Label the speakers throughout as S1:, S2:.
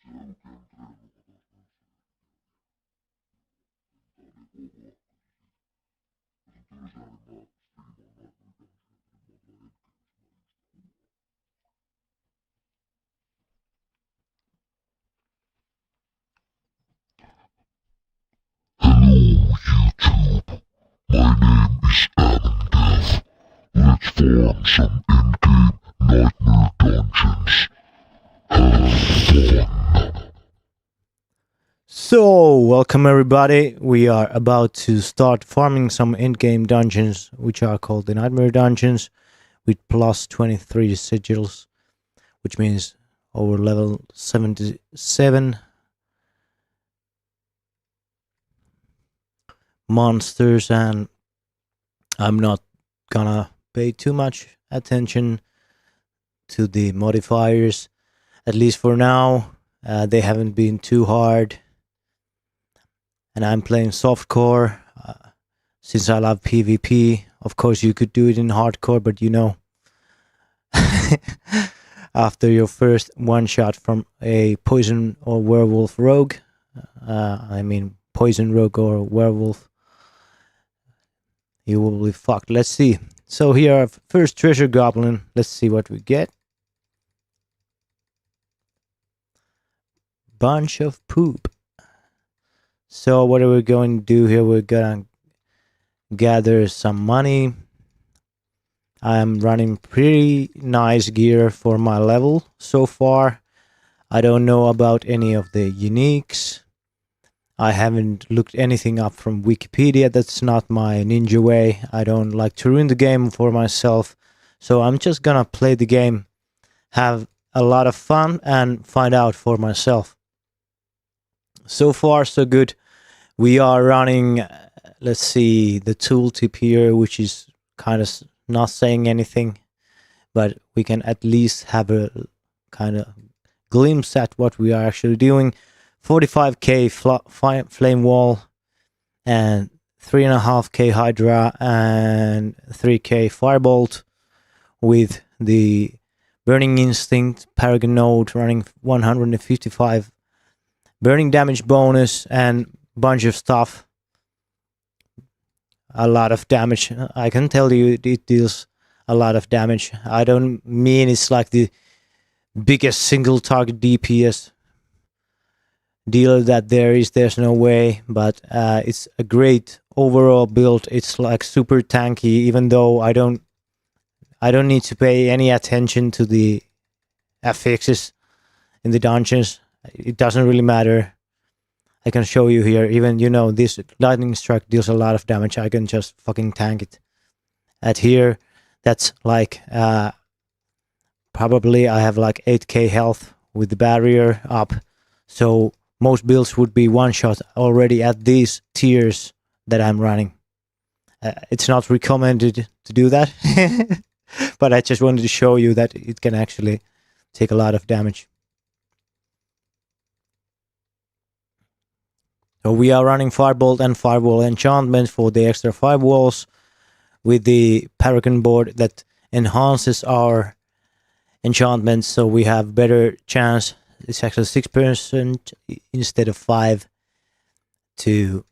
S1: My name is Adam Dev. Let's form some in-game nightmare dungeons. Have fun.
S2: So, welcome everybody. We are about to start farming some in-game dungeons, which are called the Nightmare Dungeons, with plus 23 sigils, which means over level 77 monsters, and I'm not gonna pay too much attention to the modifiers, at least for now. They haven't been too hard. And I'm playing softcore since I love PvP. Of course, you could do it in hardcore, but you know, after your first one shot from a poison or werewolf rogue, poison rogue or werewolf, you will be fucked. Let's see. So here, our first treasure goblin. Let's see what we get. Bunch of poop. So what are we going to do here? We're gonna gather some money. I'm running pretty nice gear for my level so far. I don't know about any of the uniques. I haven't looked anything up from Wikipedia. That's not my ninja way. I don't like to ruin the game for myself. So I'm just gonna play the game, have a lot of fun, and find out for myself. So far, so good. We are running, let's see, the tooltip here, which is kind of not saying anything, but we can at least have a kind of glimpse at what we are actually doing. 45k flame wall, and 3.5k hydra, and 3k firebolt, with the burning instinct paragon node running 155 burning damage bonus, and bunch of stuff. A lot of damage. I can tell you it deals a lot of damage. I don't mean it's like the biggest single target DPS dealer that there is. There's no way, but it's a great overall build. It's like super tanky, even though I don't need to pay any attention to the affixes in the dungeons. It doesn't really matter. I can show you here, even, you know, this lightning strike deals a lot of damage. I can just fucking tank it. At here, that's like, probably I have like 8k health with the barrier up. So most builds would be one shot already at these tiers that I'm running. It's not recommended to do that, but I just wanted to show you that it can actually take a lot of damage. So we are running Firebolt and Firewall enchantment for the extra firewalls, with the Paragon board that enhances our enchantments, so we have better chance. It's actually 6% instead of 5 to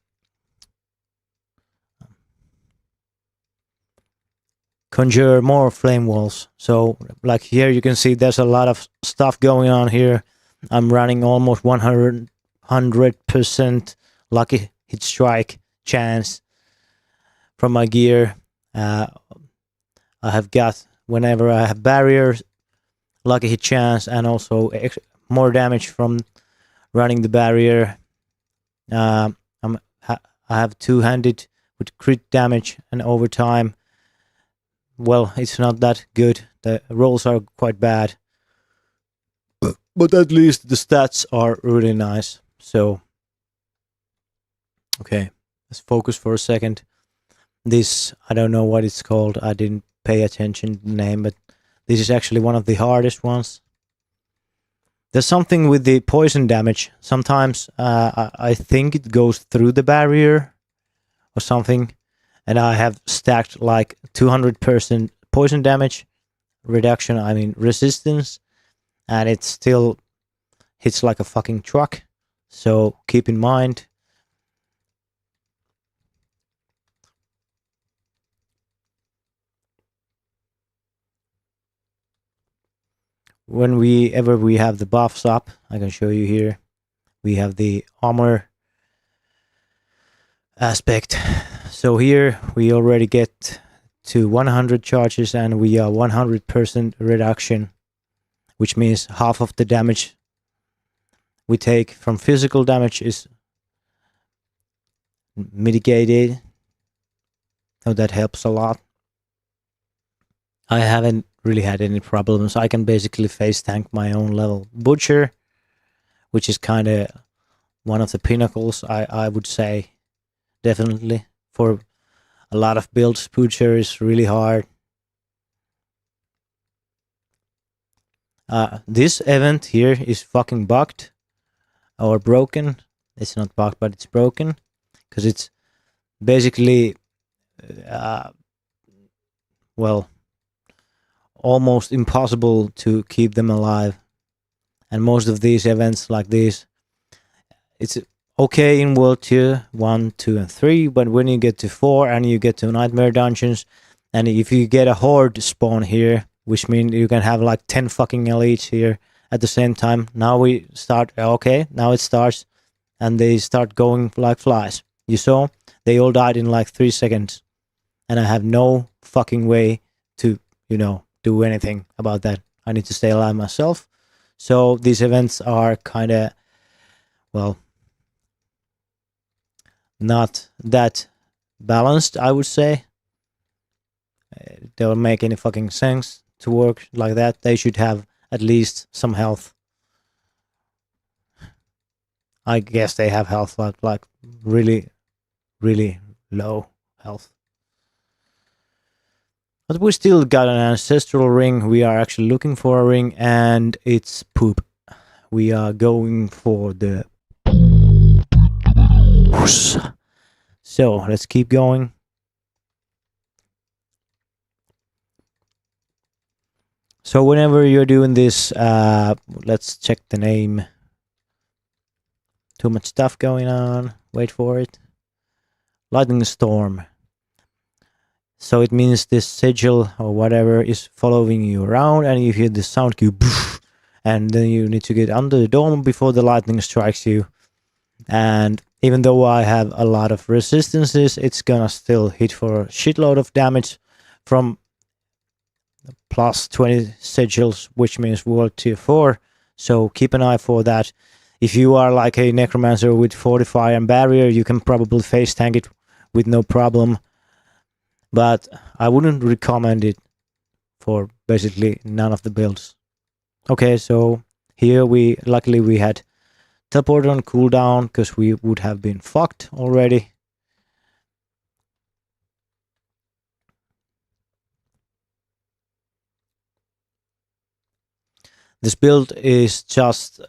S2: conjure more flame walls. So like here you can see there's a lot of stuff going on here. I'm running almost 100% lucky hit strike chance from my gear. I have got, whenever I have barriers, lucky hit chance, and also more damage from running the barrier. I have two-handed with crit damage, and over time, well, it's not that good. The rolls are quite bad, but at least the stats are really nice. So okay, let's focus for a second. This, I don't know what it's called. I didn't pay attention to the name, but this is actually one of the hardest ones. There's something with the poison damage. Sometimes I think it goes through the barrier or something, and I have stacked like 200% poison damage reduction, I mean resistance, and it's still hits like a fucking truck. So keep in mind. Whenever we have the buffs up, I can show you here. We have the armor aspect. So here we already get to 100 charges and we are 100% reduction, which means half of the damage we take from physical damage is mitigated. So that helps a lot. I haven't really had any problems. I can basically face tank my own level butcher, which is kind of one of the pinnacles, I would say. Definitely. For a lot of builds, butcher is really hard. This event here is fucking bugged or broken. It's not bugged, but it's broken because it's basically well, almost impossible to keep them alive. And most of these events like this, it's okay in World Tier 1, 2 and 3, but when you get to 4 and you get to Nightmare Dungeons, and if you get a horde spawn here, which means you can have like 10 fucking elites here at the same time, now we start, okay, now it starts, and they start going like flies. You saw? They all died in like 3 seconds. And I have no fucking way to, do anything about that. I need to stay alive myself. So these events are kind of, well, not that balanced, I would say. They don't make any fucking sense to work like that. They should have at least some health. I guess they have health like really, really low health. But we still got an ancestral ring. We are actually looking for a ring, and it's poop. We are going for the... So, let's keep going. So, whenever you're doing this, let's check the name. Too much stuff going on. Wait for it. Lightning Storm. So it means this sigil or whatever is following you around, and you hear the sound cue, and then you need to get under the dome before the lightning strikes you. And even though I have a lot of resistances, it's gonna still hit for a shitload of damage from plus 20 sigils, which means World Tier 4. So keep an eye for that. If you are like a necromancer with Fortify and Barrier, you can probably face tank it with no problem. But I wouldn't recommend it for basically none of the builds. Okay, so here luckily we had teleport on cooldown because we would have been fucked already. This build is just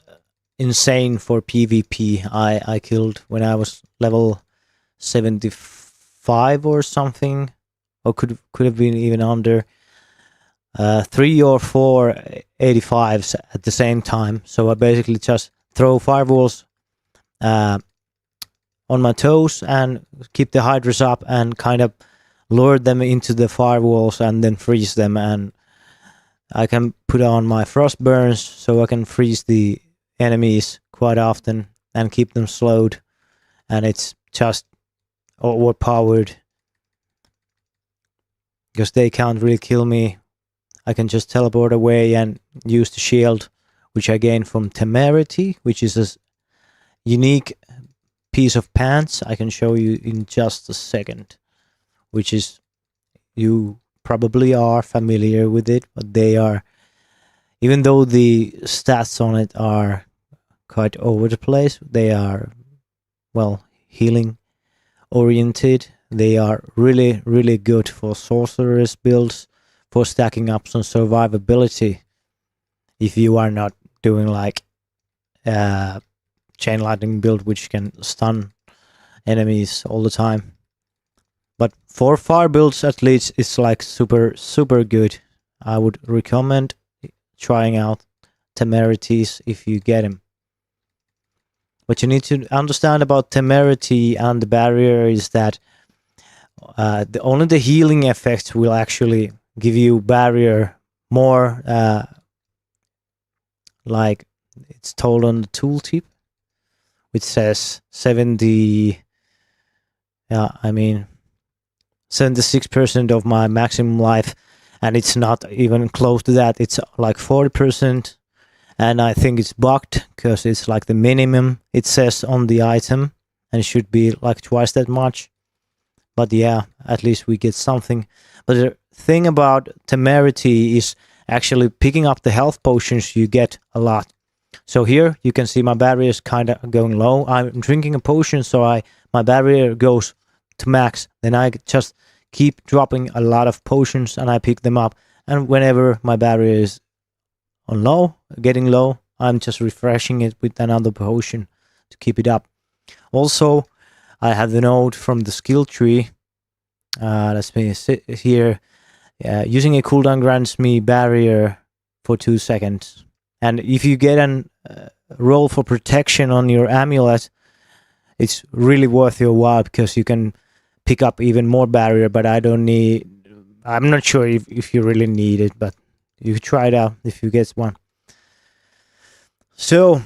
S2: insane for PvP. I killed when I was level 75 or something. Or could have been even under 3 or 4 85s at the same time. So I basically just throw firewalls on my toes and keep the hydras up and kind of lure them into the firewalls and then freeze them. And I can put on my frost burns so I can freeze the enemies quite often and keep them slowed. And it's just overpowered. Because they can't really kill me. I can just teleport away and use the shield, which I gain from Temerity, which is a unique piece of pants. I can show you in just a second, which is, you probably are familiar with it, but they are, even though the stats on it are quite over the place, they are, well, healing oriented. They are really, really good for sorceress builds, for stacking up some survivability. If you are not doing like chain lightning build, which can stun enemies all the time. But for fire builds, at least, it's like super, super good. I would recommend trying out Temerities if you get them. what you need to understand about temerity and the barrier is that only the healing effects will actually give you barrier more, like it's told on the tooltip, which says 76% of my maximum life, and it's not even close to that. It's like 40%, and I think it's bugged because it's like the minimum it says on the item, and it should be like twice that much. But yeah, at least we get something. But the thing about temerity is actually picking up the health potions you get a lot. So here you can see my barrier is kind of going low. I'm drinking a potion, so my barrier goes to max. Then I just keep dropping a lot of potions and I pick them up. And whenever my barrier is on low, getting low, I'm just refreshing it with another potion to keep it up. Also, I have the note from the skill tree. Let's me sit here. Using a cooldown grants me barrier for 2 seconds. And if you get a roll for protection on your amulet, it's really worth your while because you can pick up even more barrier, but I'm not sure if you really need it, but you try it out if you get one. So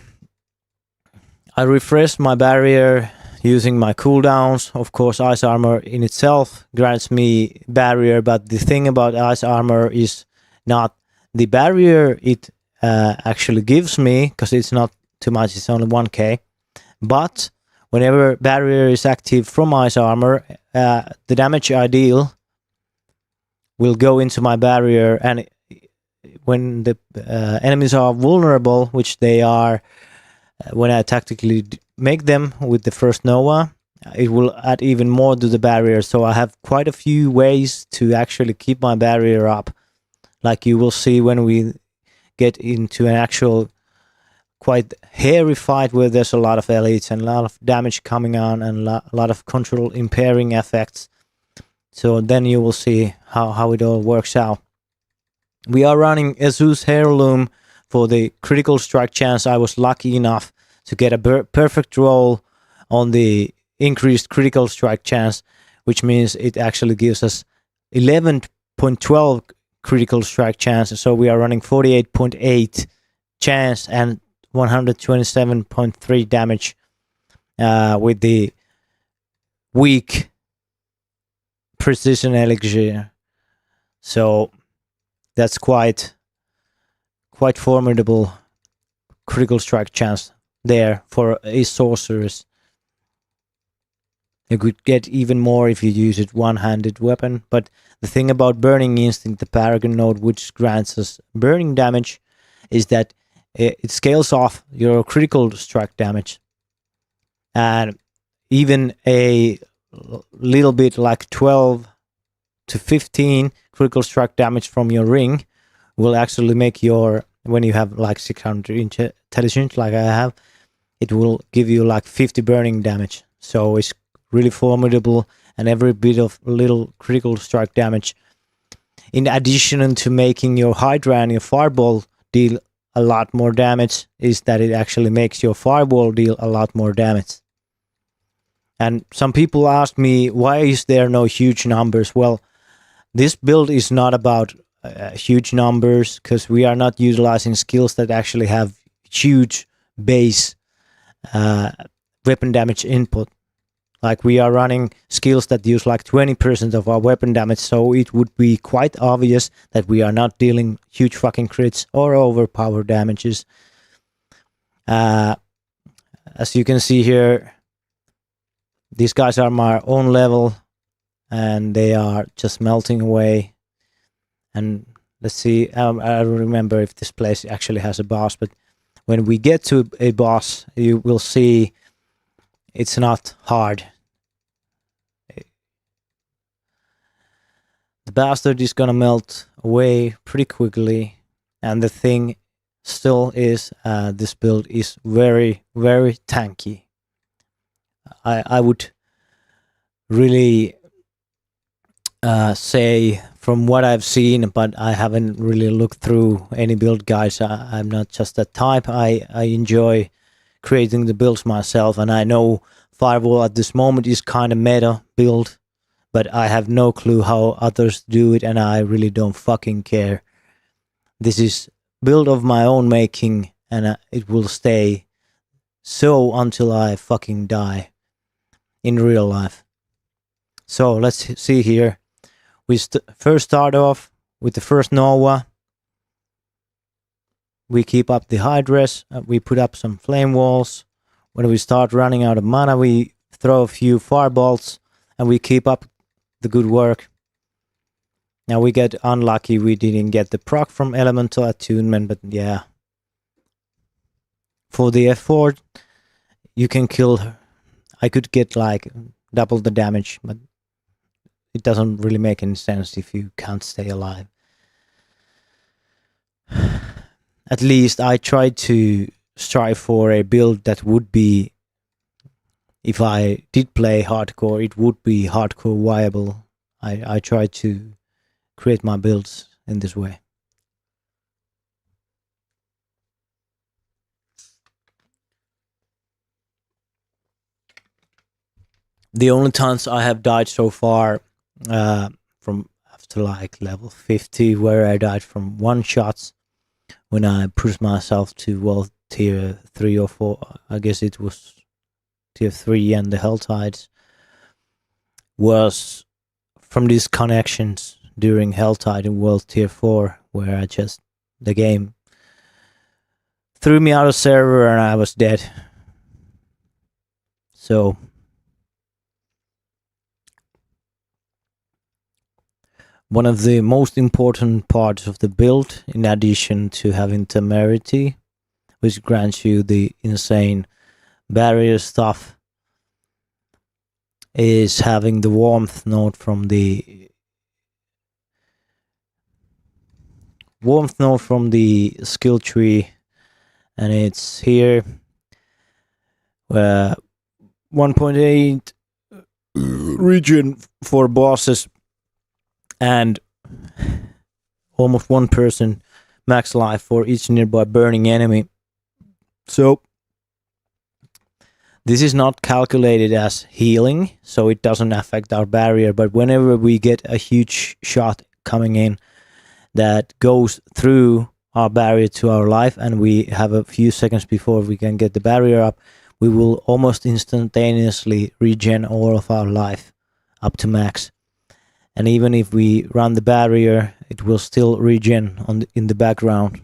S2: I refreshed my barrier using my cooldowns. Of course, ice armor in itself grants me barrier, but the thing about ice armor is not the barrier it actually gives me, because it's not too much, it's only 1k, but whenever barrier is active from ice armor, the damage I deal will go into my barrier, and when the enemies are vulnerable, which they are when I tactically make them with the first Nova, it will add even more to the barrier. So I have quite a few ways to actually keep my barrier up, like you will see when we get into an actual quite hairy fight where there's a lot of elites and a lot of damage coming on and a lot of control impairing effects. So then you will see how it all works out. We are running Azu's Heirloom for the critical strike chance. I was lucky enough to get a perfect roll on the increased critical strike chance, which means it actually gives us 11.12 critical strike chance. So we are running 48.8 chance and 127.3 damage with the weak precision elixir. So that's quite formidable critical strike chance there for a sorceress. You could get even more if you use it one-handed weapon, but the thing about Burning Instinct, the Paragon node, which grants us burning damage, is that it scales off your critical strike damage, and even a little bit like 12 to 15 critical strike damage from your ring will actually make your, when you have like 600 intelligence like I have, it will give you like 50 burning damage. So it's really formidable, and every bit of little critical strike damage, in addition to making your Hydra and your Fireball deal a lot more damage, is that it actually makes your Fireball deal a lot more damage. And some people ask me, why is there no huge numbers? Well, this build is not about huge numbers, because we are not utilizing skills that actually have huge base weapon damage input. Like, we are running skills that use like 20% of our weapon damage, so it would be quite obvious that we are not dealing huge fucking crits or overpower damages. As you can see here, these guys are my own level, and they are just melting away. And let's see, I don't remember if this place actually has a boss, but when we get to a boss, you will see it's not hard. The bastard is gonna melt away pretty quickly, and the thing still is, this build is very, very tanky. I would really say, from what I've seen, but I haven't really looked through any build guides. I'm not just that type. I enjoy creating the builds myself, and I know Firewall at this moment is kind of meta build, but I have no clue how others do it, and I really don't fucking care. This is build of my own making, and it will stay so until I fucking die in real life. So let's see here. We first start off with the first Nova. We keep up the Hydras. We put up some flame walls. When we start running out of mana, we throw a few firebolts, and we keep up the good work. Now we get unlucky. We didn't get the proc from Elemental Attunement, but yeah. For the effort, you can kill her. I could get like double the damage, but it doesn't really make any sense if you can't stay alive. At least I tried to strive for a build that would be, if I did play hardcore, it would be hardcore viable. I tried to create my builds in this way. The only times I have died so far from after like level 50, where I died from one shots when I pushed myself to, well, tier 3 or 4, I guess it was tier 3 and the Helltides, was from these connections during Helltide in World Tier 4, where the game threw me out of server and I was dead. So one of the most important parts of the build, in addition to having temerity, which grants you the insane barrier stuff, is having the warmth node from the skill tree, and it's here where 1.8 region for bosses and almost 1% max life for each nearby burning enemy. So this is not calculated as healing, so it doesn't affect our barrier, but whenever we get a huge shot coming in that goes through our barrier to our life, and we have a few seconds before we can get the barrier up, we will almost instantaneously regen all of our life up to max. And even if we run the barrier, it will still regen in the background.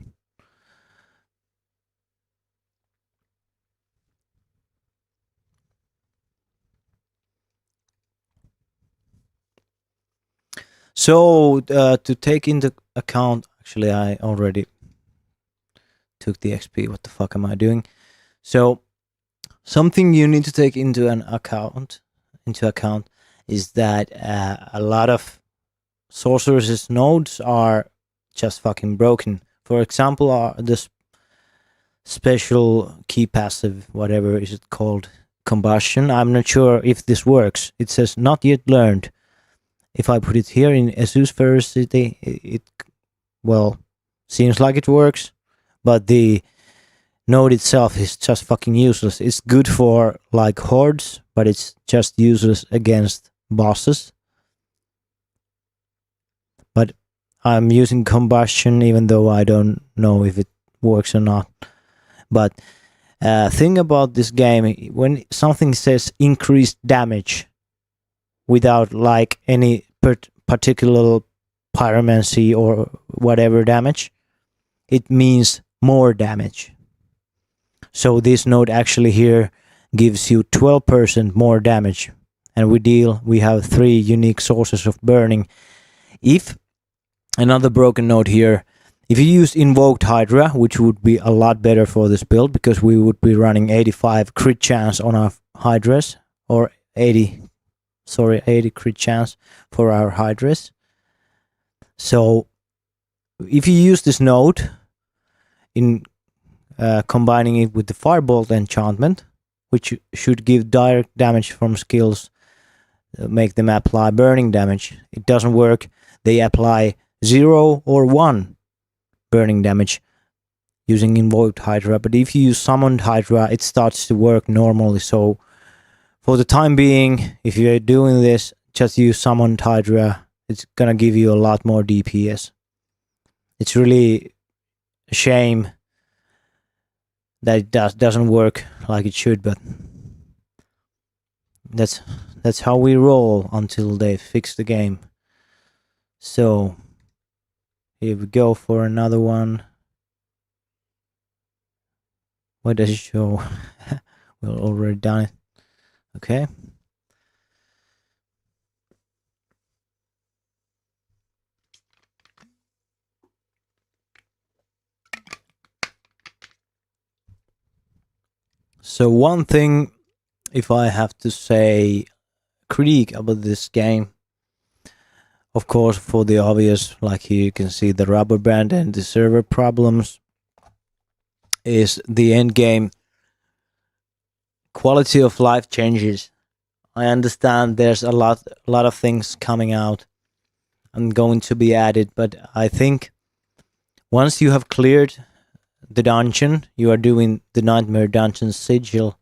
S2: So to take into account, actually I already took the XP. What the fuck am I doing? So something you need to take into account is that a lot of sorceress nodes are just fucking broken. For example, this special key passive, whatever is it called, combustion. I'm not sure if this works. It says not yet learned. If I put it here in Asus Ferocity, it well, seems like it works, but the node itself is just fucking useless. It's good for like hordes, but it's just useless against bosses. But I'm using combustion even though I don't know if it works or not. But thing about this game, when something says increased damage without like any particular pyromancy or whatever damage, it means more damage. So this node actually here gives you 12% more damage, and we have 3 unique sources of burning. If another broken node here, if you use invoked Hydra, which would be a lot better for this build, because we would be running 85 crit chance on our Hydras, or 80 crit chance for our Hydras. So if you use this node in combining it with the Firebolt enchantment, which should give direct damage from skills, make them apply burning damage, it doesn't work. They apply 0 or 1 burning damage. using invoked Hydra, but if you use summoned Hydra, it starts to work normally. So for the time being, if you're doing this, just use summoned Hydra. It's gonna give you a lot more DPS. It's really a shame that it doesn't work like it should, but that's how we roll until they fix the game. So here we go for another one. What does it show? We've already done it. Okay. So one thing, if I have to say critique about this game, of course, for the obvious, like here you can see the rubber band and the server problems, is the end game quality of life changes. I understand there's a lot of things coming out and going to be added, but I think once you have cleared the dungeon, you are doing the Nightmare Dungeon sigil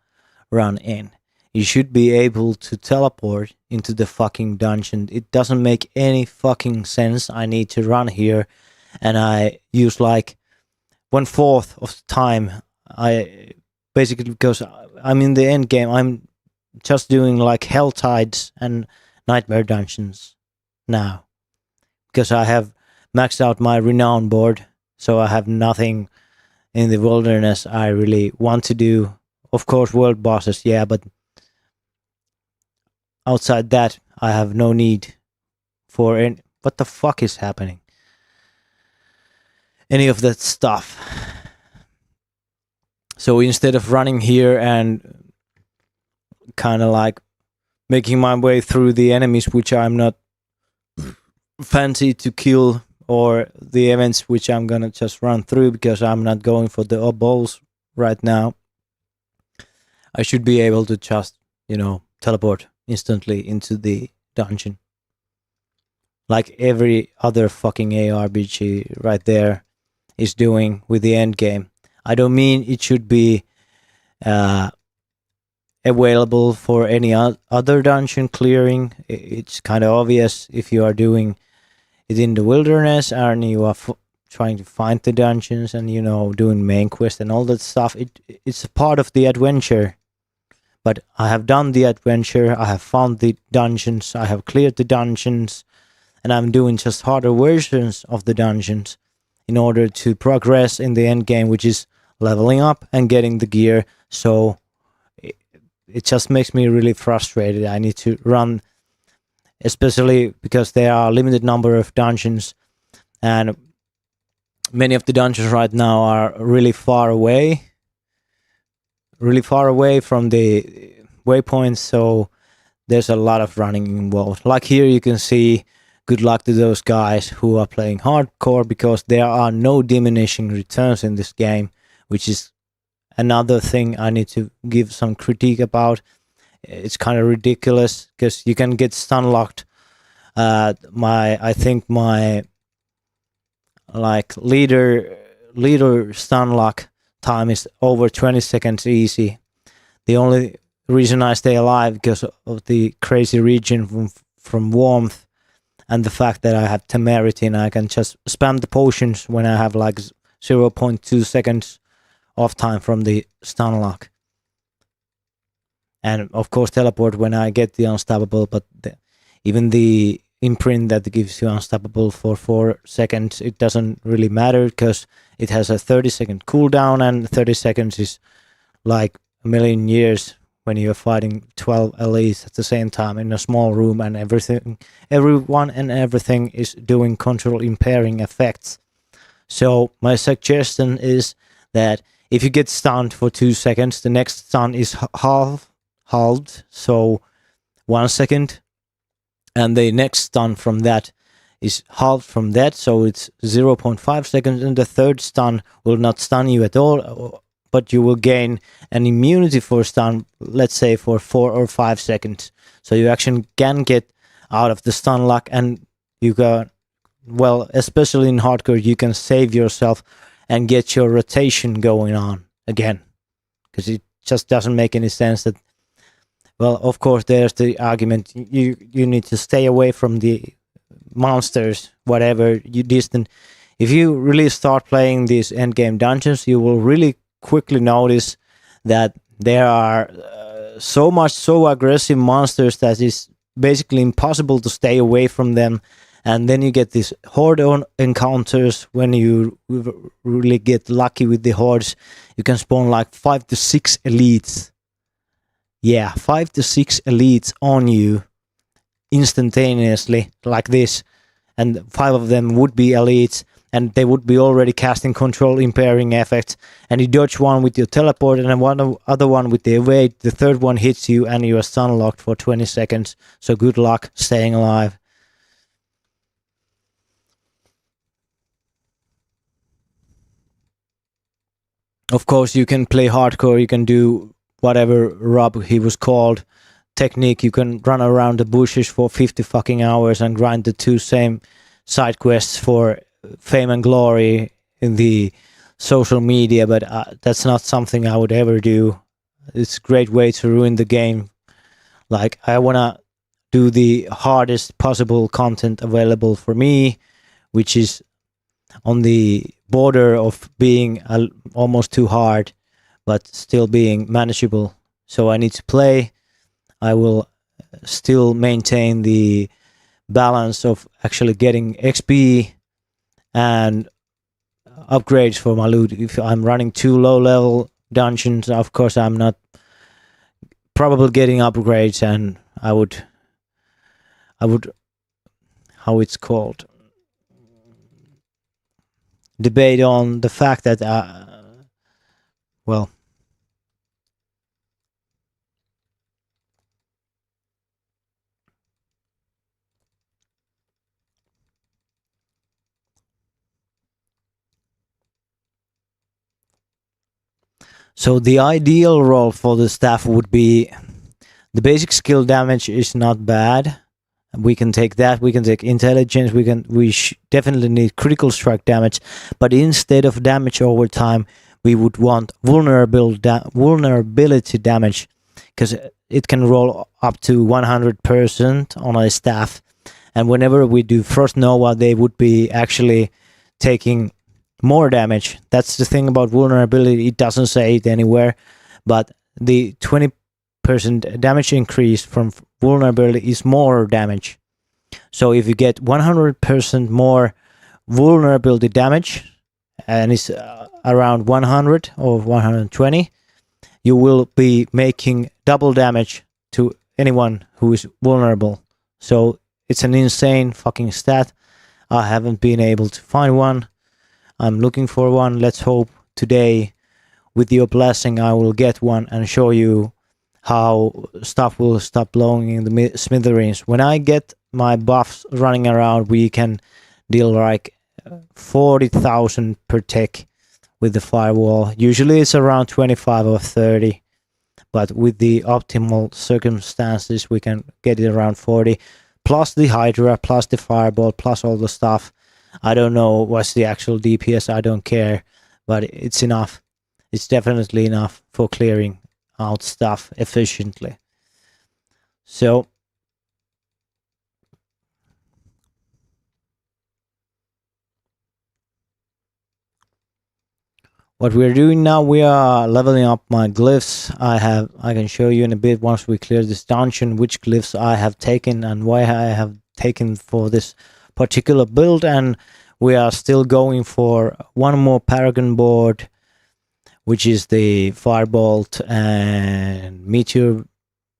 S2: run in, you should be able to teleport into the fucking dungeon. It doesn't make any fucking sense. I need to run here and I use like 1/4 of the time. I basically, because I'm in the end game, I'm just doing like Hell Tides and Nightmare Dungeons now, because I have maxed out my renown board, so I have nothing in the wilderness I really want to do. Of course, world bosses, yeah, but outside that, I have no need for any. What the fuck is happening? Any of that stuff. So instead of running here and kind of like making my way through the enemies which I'm not fancy to kill, or the events which I'm gonna just run through because I'm not going for the balls right now, I should be able to just, teleport instantly into the dungeon. Like every other fucking ARPG right there is doing with the end game. I don't mean it should be available for any other dungeon clearing. It's kind of obvious if you are doing it in the wilderness and you are trying to find the dungeons and doing main quest and all that stuff. It's a part of the adventure. But I have done the adventure, I have found the dungeons, I have cleared the dungeons, and I'm doing just harder versions of the dungeons in order to progress in the end game, which is leveling up and getting the gear. So it just makes me really frustrated. I need to run, especially because there are a limited number of dungeons, and many of the dungeons right now are really far away from the waypoints, so there's a lot of running involved. Like here you can see, good luck to those guys who are playing hardcore, because there are no diminishing returns in this game, which is another thing I need to give some critique about. It's kind of ridiculous because you can get stun locked. I think my leader stun lock time is over 20 seconds easy. The only reason I stay alive because of the crazy regen from warmth and the fact that I have temerity and I can just spam the potions when I have like 0.2 seconds off time from the stun lock. And of course teleport when I get the unstoppable, but even the imprint that gives you unstoppable for 4 seconds, it doesn't really matter because it has a 30-second cooldown, and 30 seconds is like a million years when you're fighting 12 elites at the same time in a small room, and everyone and everything is doing control impairing effects. So my suggestion is that if you get stunned for 2 seconds, the next stun is halved, so 1 second, and the next stun from that is halved from that, so it's 0.5 seconds, and the third stun will not stun you at all, but you will gain an immunity for stun, let's say for 4 or 5 seconds. So you actually can get out of the stun lock, and you can, well, especially in hardcore, you can save yourself and get your rotation going on again, because it just doesn't make any sense that, well, of course there's the argument you need to stay away from the monsters, whatever you distant. If you really start playing these endgame dungeons, you will really quickly notice that there are so aggressive monsters that it's basically impossible to stay away from them. And then you get these horde encounters. When you really get lucky with the hordes, you can spawn like 5 to 6 elites. Yeah, 5 to 6 elites on you instantaneously, like this. And 5 of them would be elites, and they would be already casting control impairing effects. And you dodge one with your teleport, and then other one with the evade. The third one hits you, and you are stun locked for 20 seconds. So good luck staying alive. Of course, you can play hardcore. You can do whatever Rob he was called technique. You can run around the bushes for 50 fucking hours and grind the 2 same side quests for fame and glory in the social media, but that's not something I would ever do. It's a great way to ruin the game. Like, I wanna do the hardest possible content available for me, which is on the border of being almost too hard, but still being manageable. So I need to play. I will still maintain the balance of actually getting XP and upgrades for my loot. If I'm running too low level dungeons, of course I'm not probably getting upgrades, and I would how it's called, debate on the fact that well, so the ideal role for the staff would be, the basic skill damage is not bad. We can take that. We can take intelligence. We definitely need critical strike damage, but instead of damage over time, we would want vulnerability damage, because it can roll up to 100% on a staff. And whenever we do Frost Nova, they would be actually taking more damage. That's the thing about vulnerability. It doesn't say it anywhere, but the 20% damage increase from vulnerability is more damage. So if you get 100% more vulnerability damage, and it's around 100 or 120, you will be making double damage to anyone who is vulnerable. So it's an insane fucking stat. I haven't been able to find one. I'm looking for one. Let's hope today, with your blessing, I will get one and show you how stuff will stop blowing in the smithereens. When I get my buffs running around, we can deal like 40,000 per tick with the firewall. Usually it's around 25 or 30, but with the optimal circumstances, we can get it around 40, plus the Hydra, plus the fireball, plus all the stuff. I don't know what's the actual DPS, I don't care, but it's enough. It's definitely enough for clearing out stuff efficiently. So what we're doing now, we are leveling up my glyphs. I can show you in a bit, once we clear this dungeon, which glyphs I have taken and why I have taken for this particular build. And we are still going for one more Paragon board, which is the Firebolt and Meteor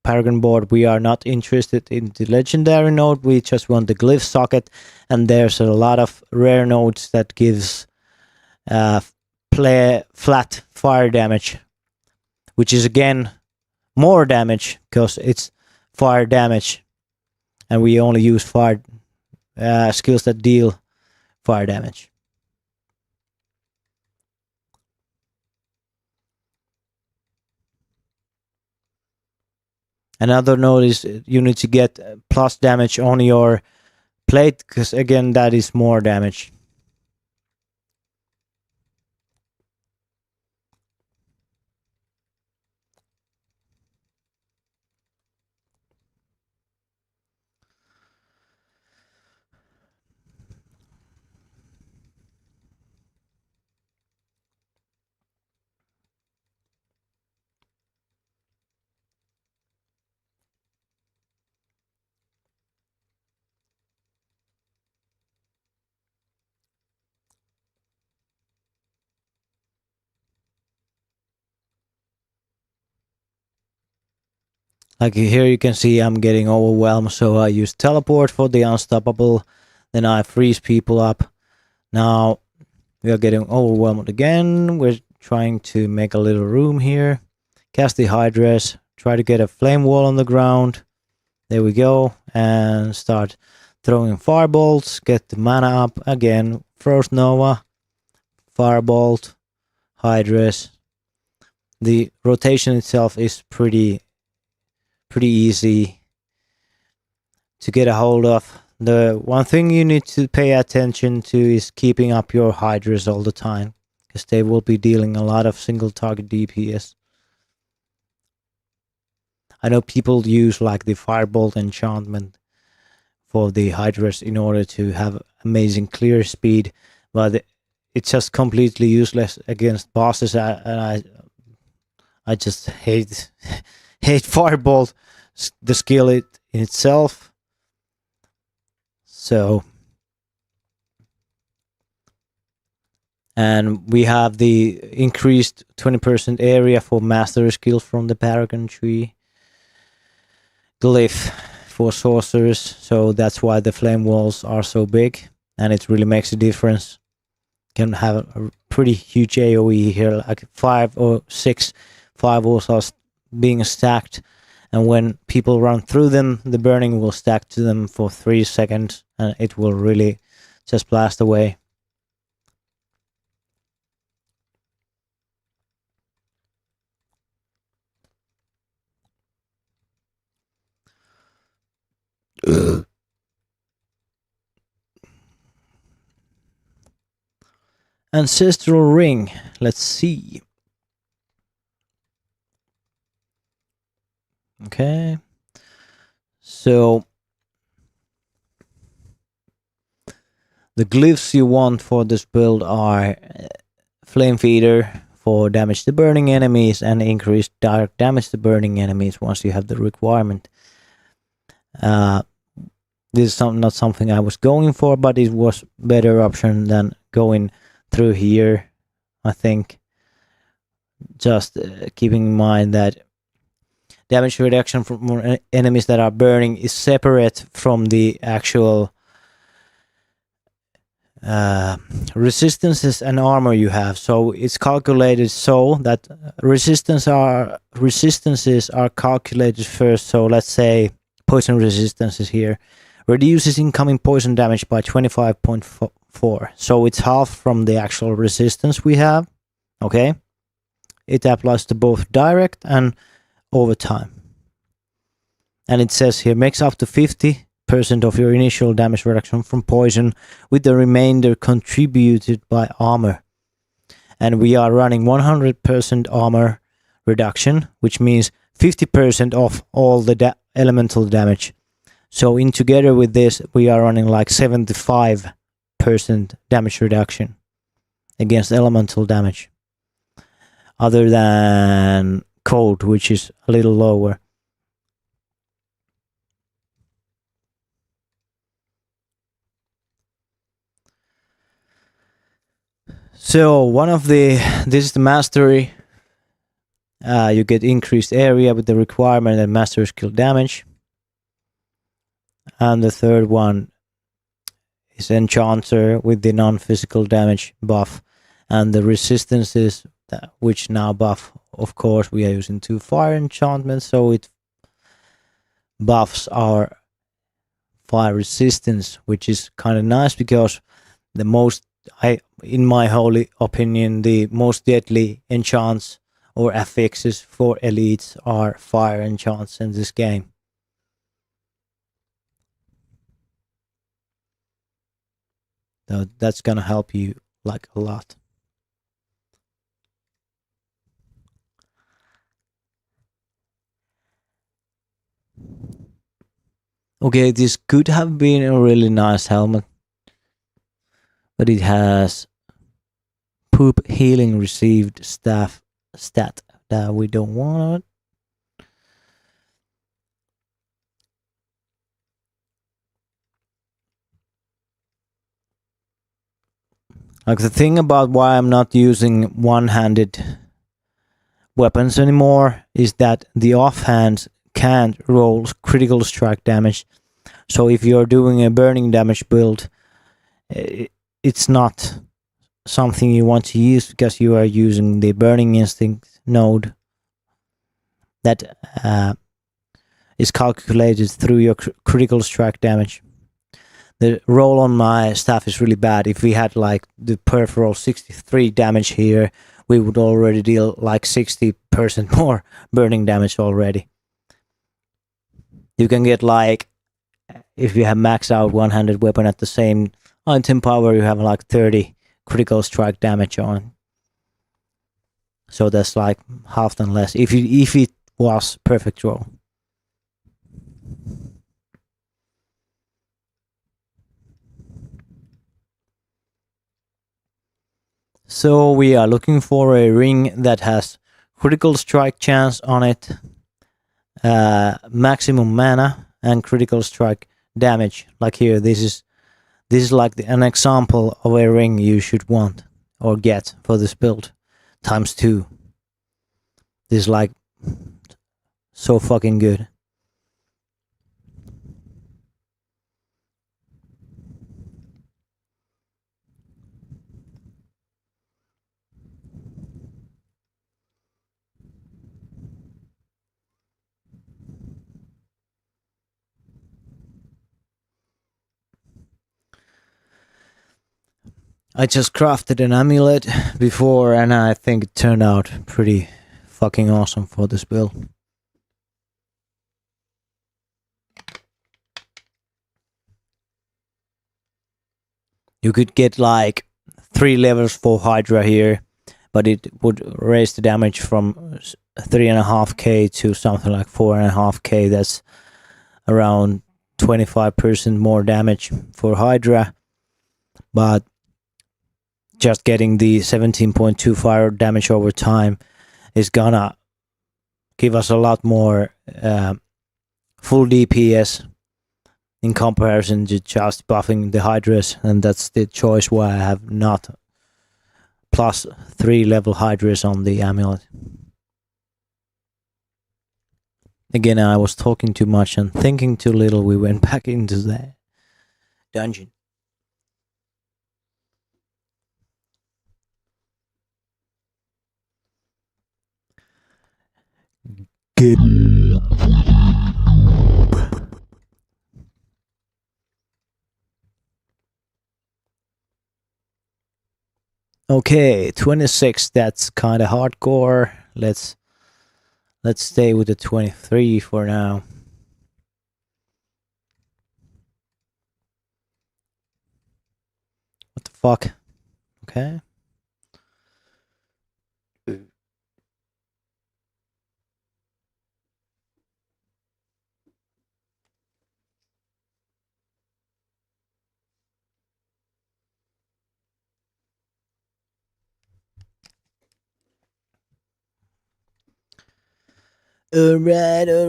S2: Paragon board. We are not interested in the legendary node, we just want the glyph socket, and there's a lot of rare nodes that gives flat fire damage, which is again more damage because it's fire damage, and we only use fire skills that deal fire damage. Another note is you need to get plus damage on your plate, because again that is more damage. Like here you can see I'm getting overwhelmed, so I use teleport for the unstoppable. Then I freeze people up. Now we are getting overwhelmed again. We're trying to make a little room here. Cast the Hydras. Try to get a flame wall on the ground. There we go. And start throwing firebolts. Get the mana up again. Frost Nova. Firebolt. Hydras. The rotation itself is pretty easy to get a hold of. The one thing you need to pay attention to is keeping up your Hydras all the time, because they will be dealing a lot of single target DPS. I know people use like the Firebolt enchantment for the Hydras in order to have amazing clear speed, but it's just completely useless against bosses, and I just hate Firebolt, the skill in itself. So, and we have the increased 20% area for master skills from the Paragon Tree glyph for sorcerers, so that's why the flame walls are so big, and it really makes a difference. Can have a pretty huge AoE here, like 5 or 6 firewalls are being stacked, and when people run through them, the burning will stack to them for 3 seconds, and it will really just blast away. Ancestral ring. Let's see. Okay. So the glyphs you want for this build are Flame Feeder for damage to burning enemies and increased direct damage to burning enemies once you have the requirement. This is not something I was going for, but it was better option than going through here, I think. Just keeping in mind that damage reduction from enemies that are burning is separate from the actual resistances and armor you have. So it's calculated so that resistances are calculated first. So let's say poison resistance is here. Reduces incoming poison damage by 25.4. So it's half from the actual resistance we have. Okay. It applies to both direct and over time. And it says here, makes up to 50% of your initial damage reduction from poison, with the remainder contributed by armor. And we are running 100% armor reduction, which means 50% of all the elemental damage. So in together with this, we are running like 75% damage reduction against elemental damage. Other than cold, which is a little lower. So this is the mastery. You get increased area with the requirement and master skill damage. And the third one is enchanter with the non-physical damage buff, and the resistances, which now buff. Of course, we are using 2 fire enchantments, so it buffs our fire resistance, which is kind of nice, because in my holy opinion, the most deadly enchants or affixes for elites are fire enchants in this game. So that's gonna help you like a lot. Okay, this could have been a really nice helmet, but it has poop healing received stat that we don't want. Like, the thing about why I'm not using one-handed weapons anymore is that the offhand can't roll critical strike damage. So if you're doing a burning damage build, it's not something you want to use because you are using the burning instinct node that is calculated through your critical strike damage. The roll on my staff is really bad. If we had like the perf roll 63 damage here, we would already deal like 60% more burning damage already. You can get like, if you have maxed out one-handed weapon at the same item power, you have like 30 critical strike damage on. So that's like half than less if it was perfect roll. So we are looking for a ring that has critical strike chance on it, maximum mana, and critical strike damage. Like here, this is like an example of a ring you should want or get for this build, times 2. This is like so fucking good. I just crafted an amulet before and I think it turned out pretty fucking awesome for this build. You could get like 3 levels for Hydra here, but it would raise the damage from 3.5k to something like 4.5k. That's around 25% more damage for Hydra, but just getting the 17.2 fire damage over time is gonna give us a lot more full DPS in comparison to just buffing the Hydras, and that's the choice why I have not plus 3 level Hydras on the amulet. Again, I was talking too much and thinking too little. We went back into the dungeon. Good. Okay, 26. That's kind of hardcore. Let's stay with the 23 for now. What the fuck? Okay. Alright. Oh,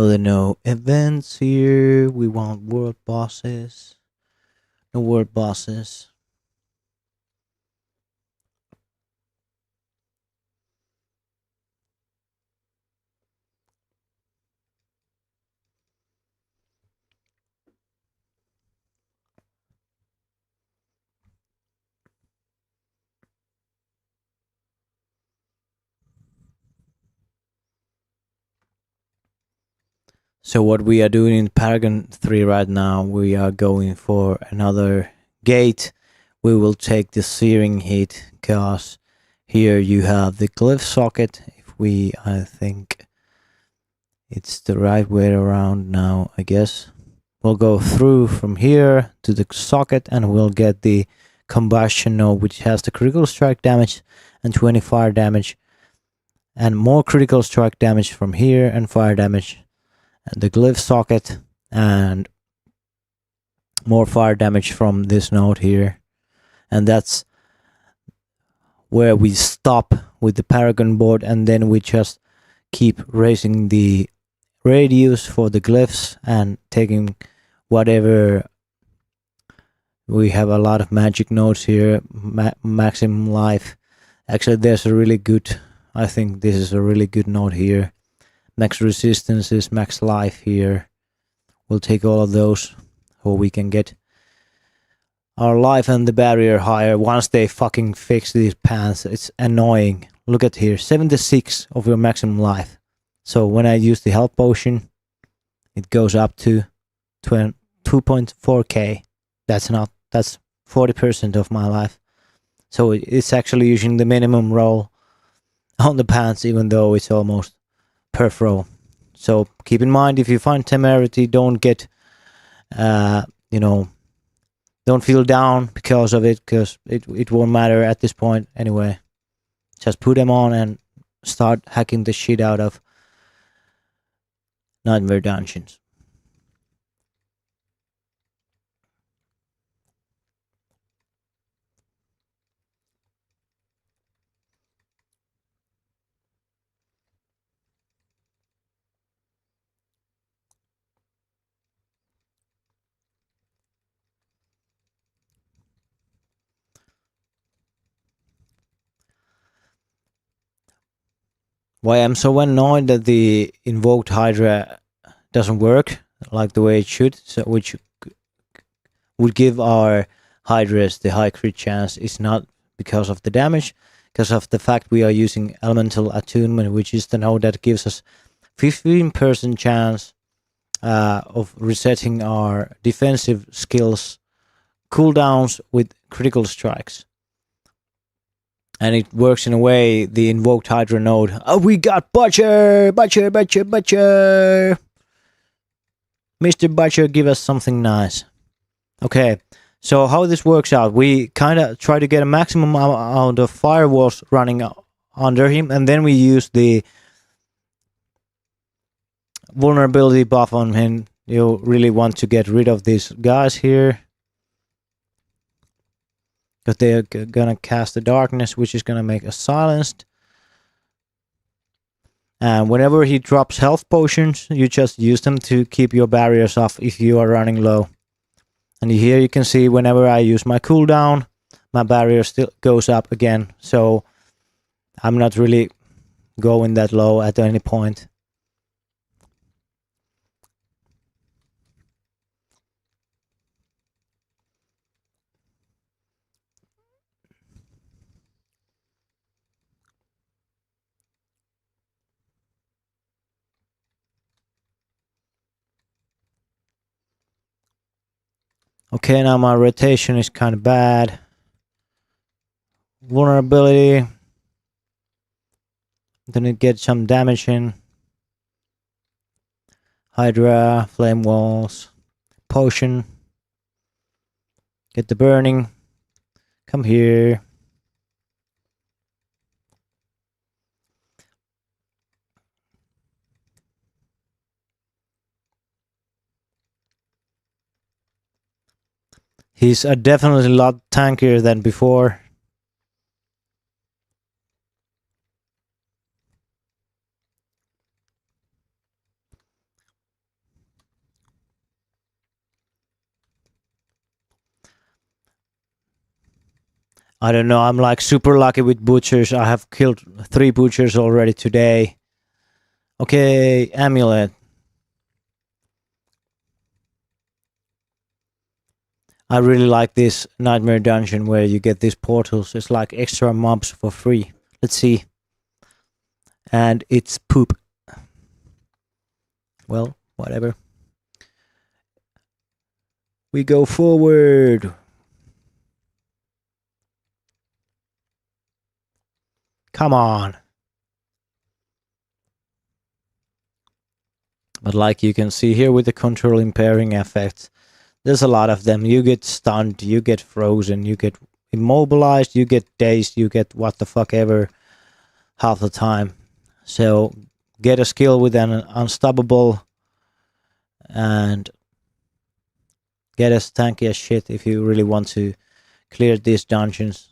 S2: there are no events here. We want world bosses. No world bosses. So what we are doing in Paragon 3 right now, we are going for another gate. We will take the searing heat, because here you have the glyph socket. I think it's the right way around now, I guess. We'll go through from here to the socket and we'll get the combustion node, which has the critical strike damage and 20 fire damage. And more critical strike damage from here and fire damage. And the glyph socket and more fire damage from this node here. And that's where we stop with the Paragon board, and then we just keep raising the radius for the glyphs and taking whatever We have a lot of magic nodes here, maximum life. Actually, there's a really good, I think this is a really good node here. Max resistances, max life here. We'll take all of those, so we can get our life and the barrier higher once they fucking fix these paths. It's annoying. Look at here, 76 of your maximum life. So when I use the health potion, it goes up to 2.4k. That's 40% of my life. So it's actually using the minimum roll on the paths, even though it's almost perf roll. So keep in mind, if you find temerity, don't get, don't feel down because of it, because it won't matter at this point anyway. Just put them on and start hacking the shit out of nightmare dungeons. Why I'm so annoyed that the invoked Hydra doesn't work like the way it should, so which would give our Hydras the high crit chance, is not because of the damage, because of the fact we are using Elemental Attunement, which is the node that gives us 15% chance of resetting our defensive skills cooldowns with critical strikes. And it works in a way, the invoked Hydra node. Oh, we got Butcher! Butcher! Mr. Butcher, give us something nice. Okay, so how this works out, we kind of try to get a maximum amount of firewalls running under him, and then we use the vulnerability buff on him. You really want to get rid of these guys here, because they're gonna cast the darkness, which is gonna make us silenced. And whenever he drops health potions, you just use them to keep your barriers off if you are running low. And here you can see whenever I use my cooldown, my barrier still goes up again. So I'm not really going that low at any point. Okay, now my rotation is kind of bad. Vulnerability. Then it gets some damage in. Hydra, flame walls, potion. Get the burning. Come here. He's definitely a lot tankier than before. I don't know, I'm like super lucky with butchers. I have killed 3 butchers already today. Okay, amulet. I really like this nightmare dungeon where you get these portals. It's like extra mobs for free. Let's see. And it's poop. Well, whatever. We go forward. Come on. But like you can see here with the control impairing effects, there's a lot of them. You get stunned, you get frozen, you get immobilized, you get dazed, you get what the fuck ever half the time. So get a skill with an unstoppable and get as tanky as shit if you really want to clear these dungeons.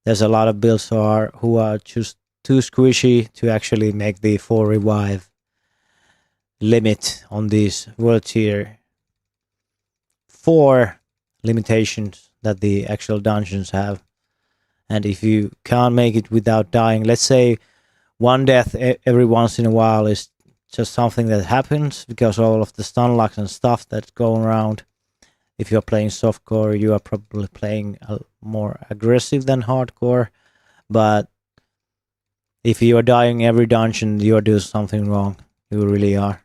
S2: There's a lot of builds who are just too squishy to actually make the 4 revive limit on these world tier 4 limitations that the actual dungeons have. And if you can't make it without dying, let's say one death every once in a while is just something that happens because all of the stun locks and stuff that's going around. If you're playing softcore, you are probably playing more aggressive than hardcore. But if you are dying every dungeon, you are doing something wrong. You really are.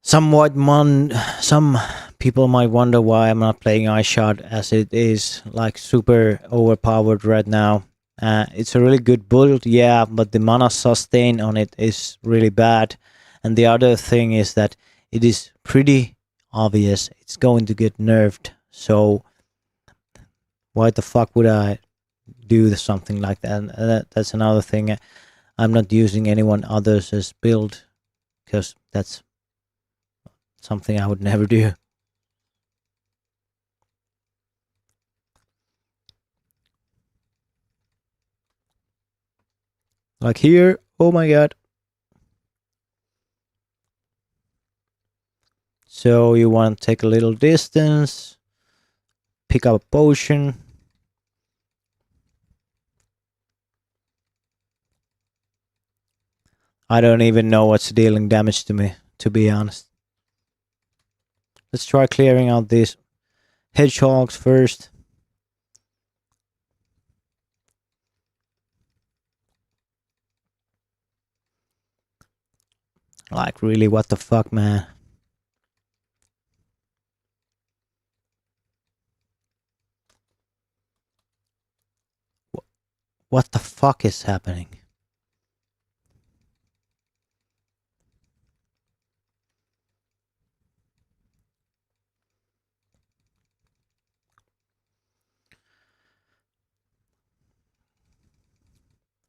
S2: Some people might wonder why I'm not playing Ice Shard, as it is like super overpowered right now. It's a really good build, yeah, but the mana sustain on it is really bad. And the other thing is that it is pretty obvious it's going to get nerfed. So why the fuck would I do something like that? And that's another thing. I'm not using anyone else's build because that's something I would never do. Like here, oh my god. So you want to take a little distance, pick up a potion. I don't even know what's dealing damage to me, to be honest. Let's try clearing out these hedgehogs first. Like really, what the fuck, man? What the fuck is happening?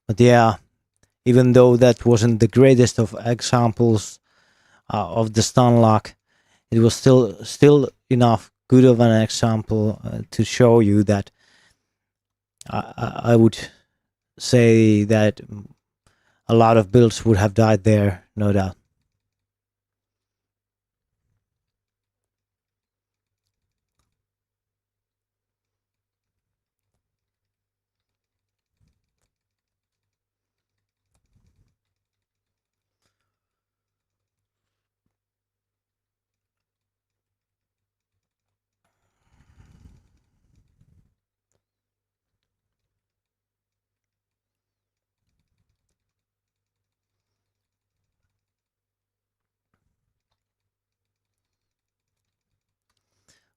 S2: But yeah, even though that wasn't the greatest of examples of the stun lock, it was still enough good of an example to show you that I would say that a lot of builds would have died there, no doubt.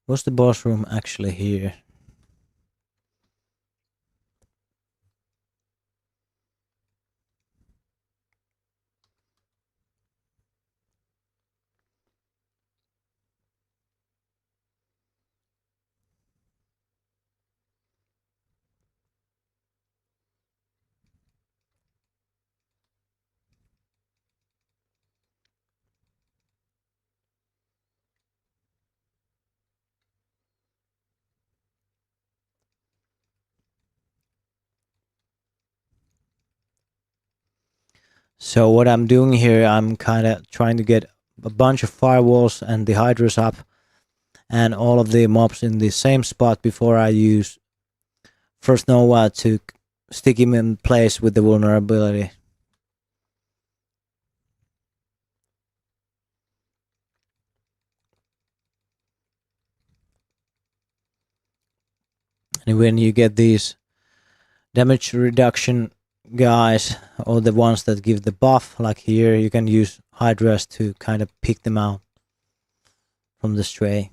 S2: Was the boss room actually here? So what I'm doing here, I'm kind of trying to get a bunch of firewalls and the hydras up and all of the mobs in the same spot before I use First Nova to stick him in place with the vulnerability. And when you get these damage reduction guys, or the ones that give the buff, like here, you can use hydras to kind of pick them out from the stray.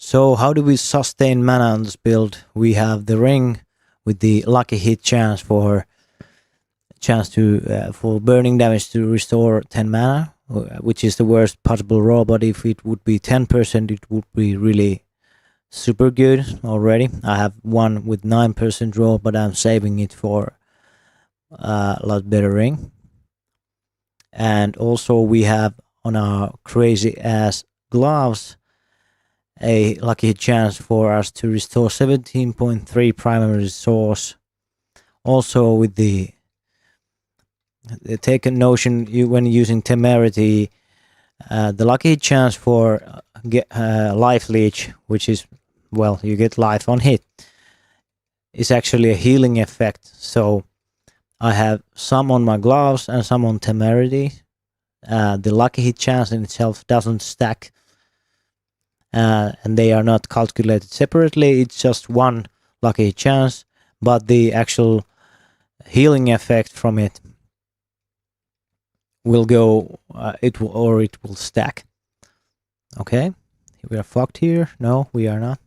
S2: So how do we sustain mana on this build? We have the ring with the lucky hit chance for burning damage to restore 10 mana, which is the worst possible roll. But if it would be 10%, it would be really super good already. I have one with 9% roll, but I'm saving it for a lot better ring. And also we have on our crazy ass gloves a lucky chance for us to restore 17.3 primary resource. Also with the taken notion, when using temerity, the lucky chance for life leech, which is, well, you get life on hit, is actually a healing effect. So I have some on my gloves and some on temerity. The lucky hit chance in itself doesn't stack, and they are not calculated separately. It's just one lucky hit chance, but the actual healing effect from it will go, it will stack. Okay, we are fucked here. No, we are not.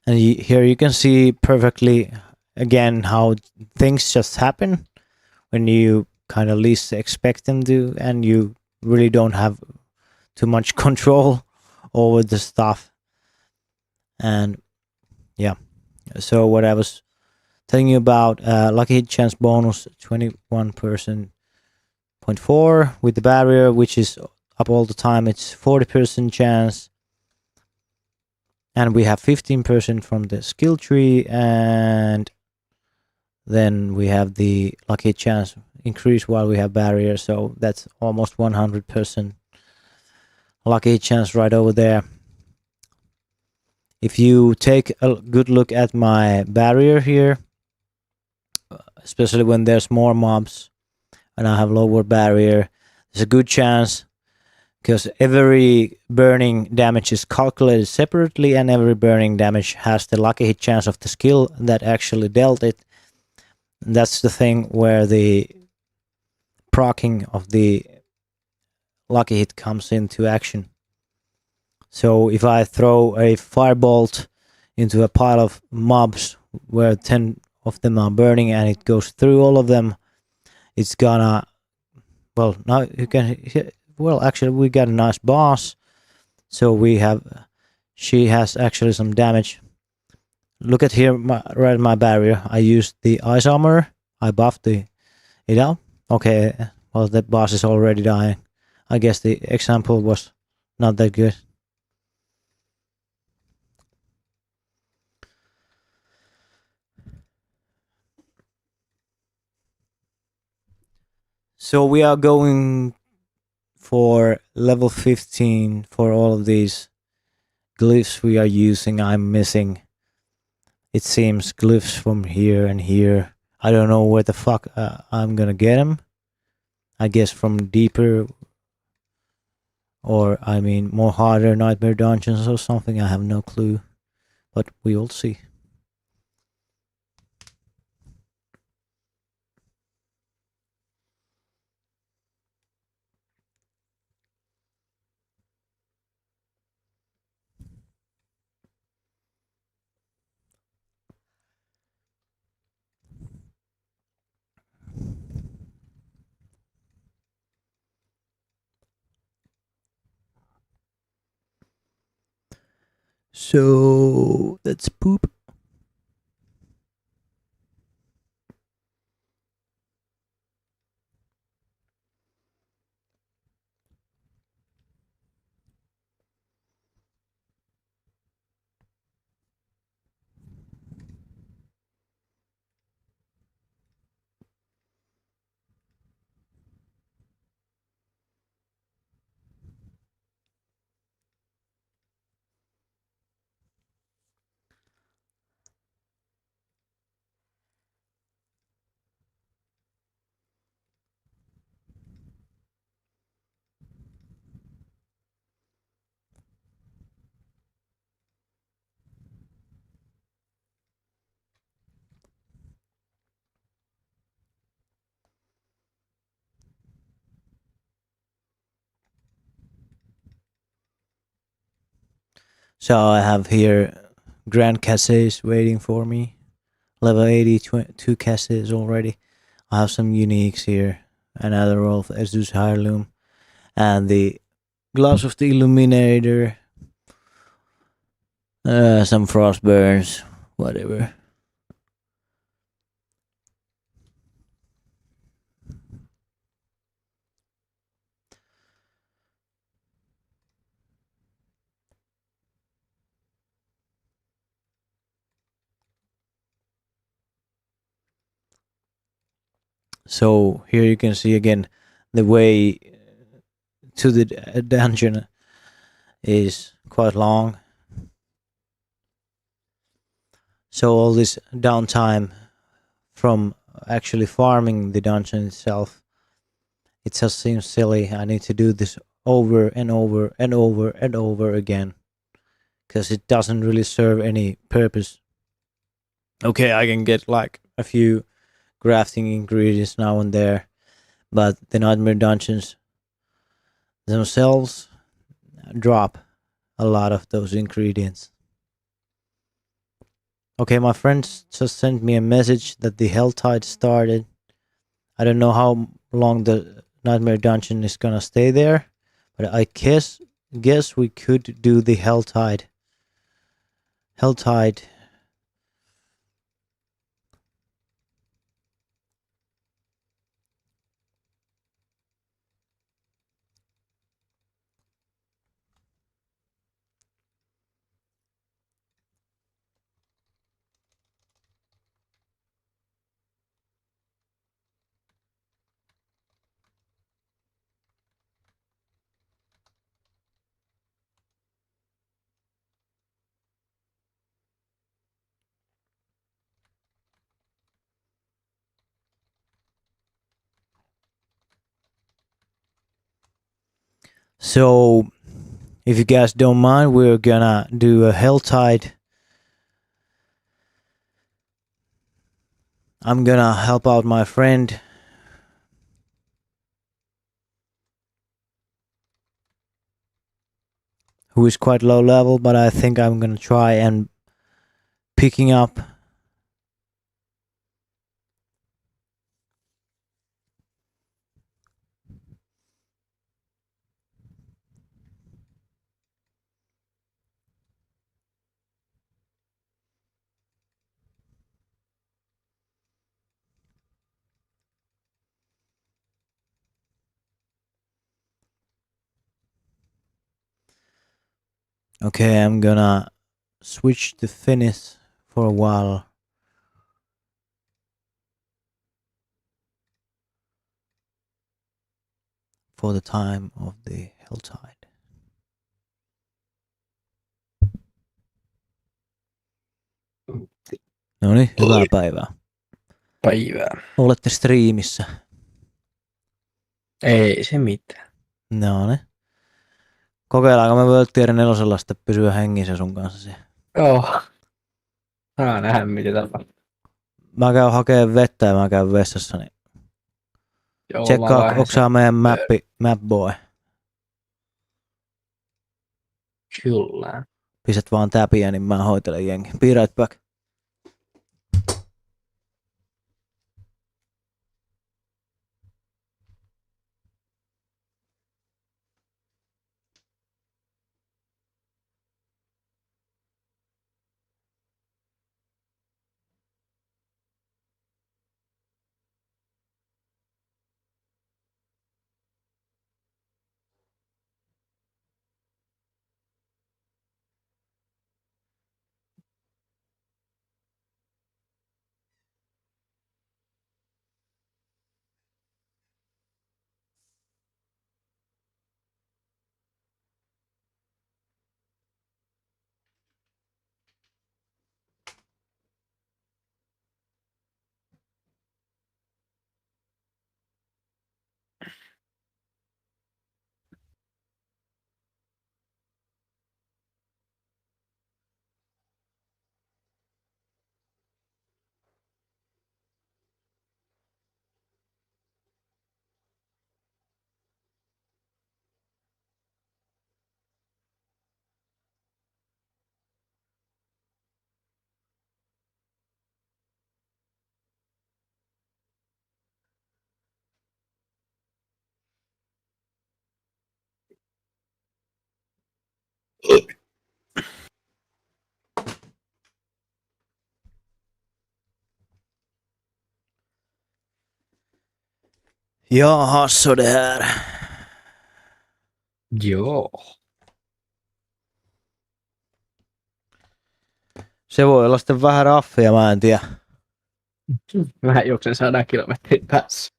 S2: And here you can see perfectly again how things just happen when you kind of least expect them to, and you really don't have too much control over the stuff. And yeah, so what I was telling you about, lucky hit chance bonus 21.4 with the barrier, which is up all the time. It's 40% chance. And we have 15% from the skill tree, and then we have the lucky chance increase while we have barrier, so that's almost 100% lucky chance right over there. If you take a good look at my barrier here, especially when there's more mobs and I have lower barrier, there's a good chance, because every burning damage is calculated separately, and every burning damage has the lucky hit chance of the skill that actually dealt it. And that's the thing where the proccing of the lucky hit comes into action. So if I throw a firebolt into a pile of mobs where 10 of them are burning and it goes through all of them, it's gonna, well, now you can, well, actually we got a nice boss. So she has actually some damage. Look at here, right my barrier. I used the ice armor. I buffed it up. Okay, well, that boss is already dying. I guess the example was not that good. So we are going for level 15 for all of these glyphs we are using. I'm missing, it seems, glyphs from here and here. I don't know where the fuck I'm gonna get them. I guess from deeper, or I mean more harder nightmare dungeons or something. I have no clue, but we will see. So let's poop. So I have here Grand Casses waiting for me. Level 80, 2 Casses already. I have some uniques here. Another roll of Azus Heirloom. And the Gloves of the Illuminator. Some Frostburns. Whatever. So here you can see again the way to the dungeon is quite long. So all this downtime from actually farming the dungeon itself, it just seems silly. I need to do this over and over and over and over again because it doesn't really serve any purpose. Okay, I can get like a few crafting ingredients now and there, but the nightmare dungeons themselves drop a lot of those ingredients. Okay, my friends just sent me a message that the hell tide started. I don't know how long the nightmare dungeon is gonna stay there, but I guess we could do the hell tide. Hell tide. So, if you guys don't mind, we're gonna do a hell tide. I'm gonna help out my friend who is quite low level, but I think I'm gonna try and picking up. Okay, I'm gonna switch to Finnish for a while. For the time of the hell tide. No niin, hyvää päivää.
S3: Päivää.
S2: Olette striimissä.
S3: Ei se mitään.
S2: No niin. Kokeillaanko me World Tier 4 sitten pysyä hengissä sun kanssa siellä?
S3: Joo. Saa nähdä mitä tapahtuu.
S2: Mä käyn hakemaan vettä ja mä käyn vessassa, niin
S3: Joo,
S2: tsekkaa, onko sä meidän map boy?
S3: Kyllä.
S2: Pistät vaan täpiä, niin mä hoitelen jengi. Be right back. Jaha, så det här.
S3: Joo.
S2: Se voi olla sitten vähän raffia, mä en tiedä.
S3: Mä juoksen 100 kilometrin päässä.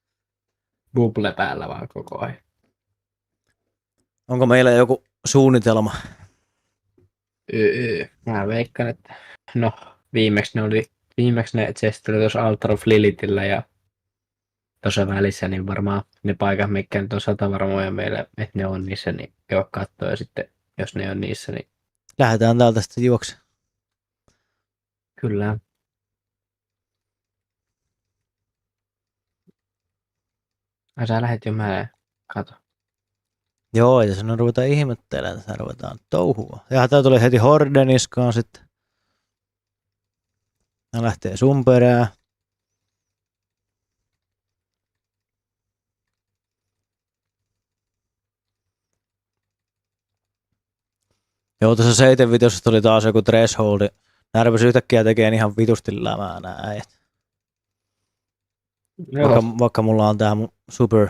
S3: Bubble päällä vaan koko ajan.
S2: Onko meillä joku suunnitelma?
S3: Mä veikkaan, että no viimeksi ne chestillä tuossa Altar of Lilithillä ja tuossa välissä, niin varmaan ne paikat, mitkä nyt on satavarmoja meille, että ne on niissä, niin käy kattoo ja sitten jos ne on niissä, niin
S2: Lähdetään täältä sitten juokse.
S3: kyllä. Ai sä lähet jo mäen, kato.
S2: Joo, ja sen ruvetaan ihmettelemään, että ruvetaan touhua. Ja tää tuli heti Hordeniskaan sitten. Ne lähtee sun perään. Joo, tuossa 75 tuli taas joku thresholdi. Nää rupesi yhtäkkiä tekemään ihan vitusti lämää nää äijät. Vaikka mulla on tää mun super...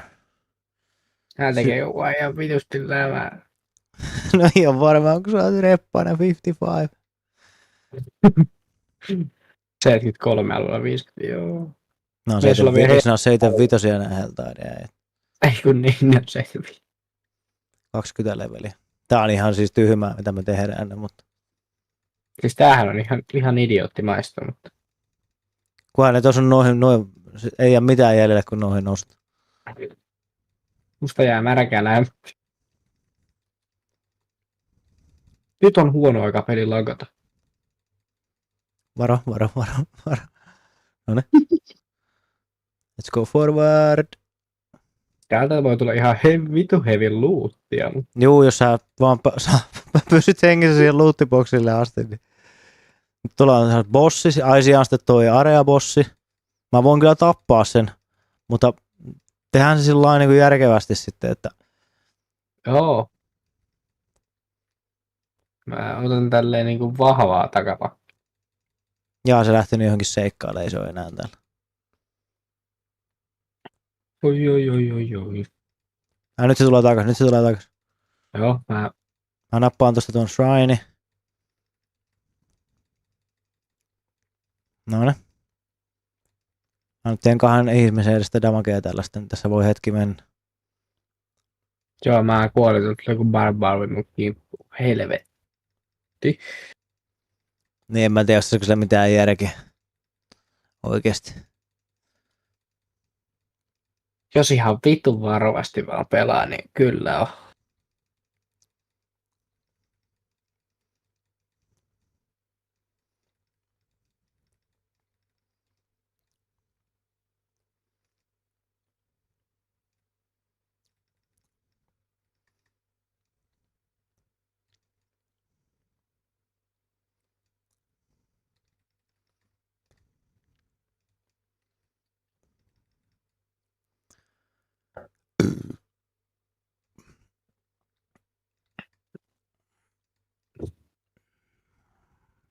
S3: Hän tekee joku ajan vitusti lämää.
S2: No ihan varmaan, kun sä oot reppaana 55.
S3: 73 alueella 50, joo.
S2: No
S3: Ei sulla vielä
S2: 75 nää heltaideja.
S3: Ei kun niin, ne on 75.
S2: 20 leveliä. Tää on ihan siis tyhmää, mitä me tehdään, mutta...
S3: Siis tämähän on ihan idioottimaista, mutta...
S2: Kunhan ne tuossa on noin, ei jää mitään jäljellä, kun noihin nostaa.
S3: Musta jää märkää lämpö. Nyt on huono aika pelin lagata.
S2: Varo. Noniin. Let's go forward.
S3: Täältä voi tulla ihan vitu heavy loottia.
S2: Juu, jos sä vaan pysyt hengissä siihen loottiboksille asti, niin tuolla on bossi, sijaan sitten toi area-bossi. Mä voin kyllä tappaa sen, mutta tehdään se sillä niin kuin järkevästi sitten, että
S3: Joo. Mä otan tälleen niinku vahvaa takapakkia.
S2: jaa, se lähti johonkin seikkailemaan, ei se ole enää täällä.
S3: Oi.
S2: Nyt se tulee takas.
S3: Joo,
S2: Mä nappaan tosta tuon shrine. Noin. Mä nyt teen 2 ihmisen edestä damagea tällaista, niin tässä voi hetki mennä.
S3: Joo, mä kuolin, tuli joku barbaari mun kimppuun. Helvetti.
S2: Niin en mä tiedä, jos se kyllä mitään järkeä. Oikeesti.
S3: Jos ihan vitun varovasti vaan pelaa, niin kyllä on.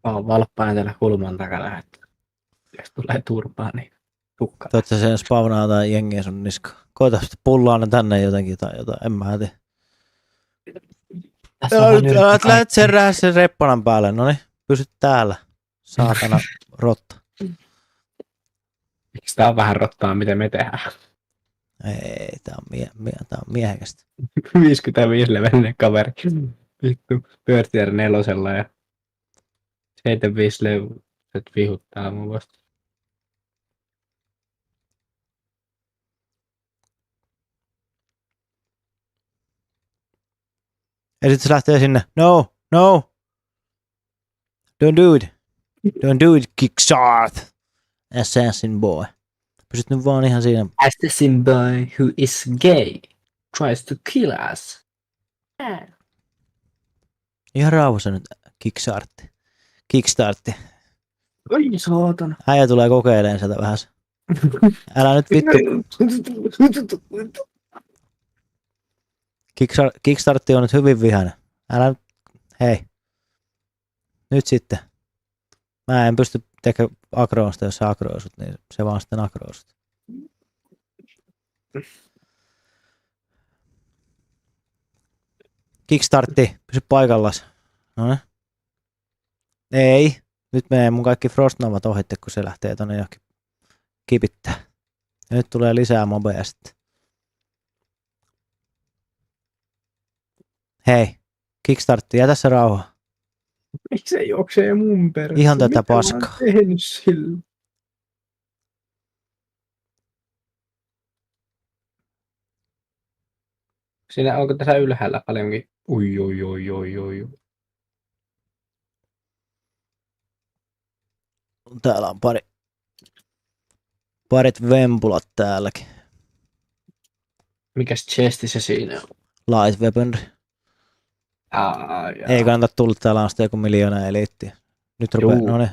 S3: Mä oon valppaana täällä kulman takana, että jos tulee turpaa, niin tukkaa.
S2: Toivottavasti sen spawnaa tai jengiä sun niskaan. Koita sitten pullaa ne tänne jotenkin tai jotain, en mä tiedä. Älä lähet sen sen reppanan päälle, noniin. Pysyt täällä, saatana rotta.
S3: Miksi tää on vähän rottaa, miten me tehdään?
S2: Ei, tää on miehekästä.
S3: 55 levelinen kaveri. Vittu, pyörtiä 4 ja 75 levyset vihuttaa mun vasta.
S2: Ja sit se lähtee sinne. No. Don't do it, kickstart. Assassin boy. Pysyt nyt vaan ihan siinä.
S3: Assassin boy who is gay tries to kill us.
S2: Ihan rauhassa nyt. Kickstartti.
S3: Oi saatana.
S2: Äijä tulee kokeilemaan sieltä vähän. Älä nyt vittu. Kickstartti on nyt hyvin vihainen. Älä nyt. Hei. Nyt sitten. Mä en pysty tekemään akroosta, jos sä akrooisut, niin se vaan sitten akrooisut. Kickstartti, pysy paikallas. No. Ei. Nyt menee mun kaikki Frostnovat ohitte, kun se lähtee tonne johonkin kipittää. Ja nyt tulee lisää mobeja sitten. Hei, Kickstartti, jätä se rauha.
S3: Miksi se juoksee mun perässä?
S2: Ihan tätä
S3: Mitä mä oon
S2: paskaa.
S3: tehnyt sille? Siinä onko tässä ylhäällä paljonkin? Oi.
S2: Täällä on parit vempulat täälläkin.
S3: Mikäs chesti se siinä on?
S2: Light weaponry. Ei kannata tulla, täällä on sitten joku 1 000 000 eliittiä. Nyt rupeaa,
S3: Juu.
S2: noniin.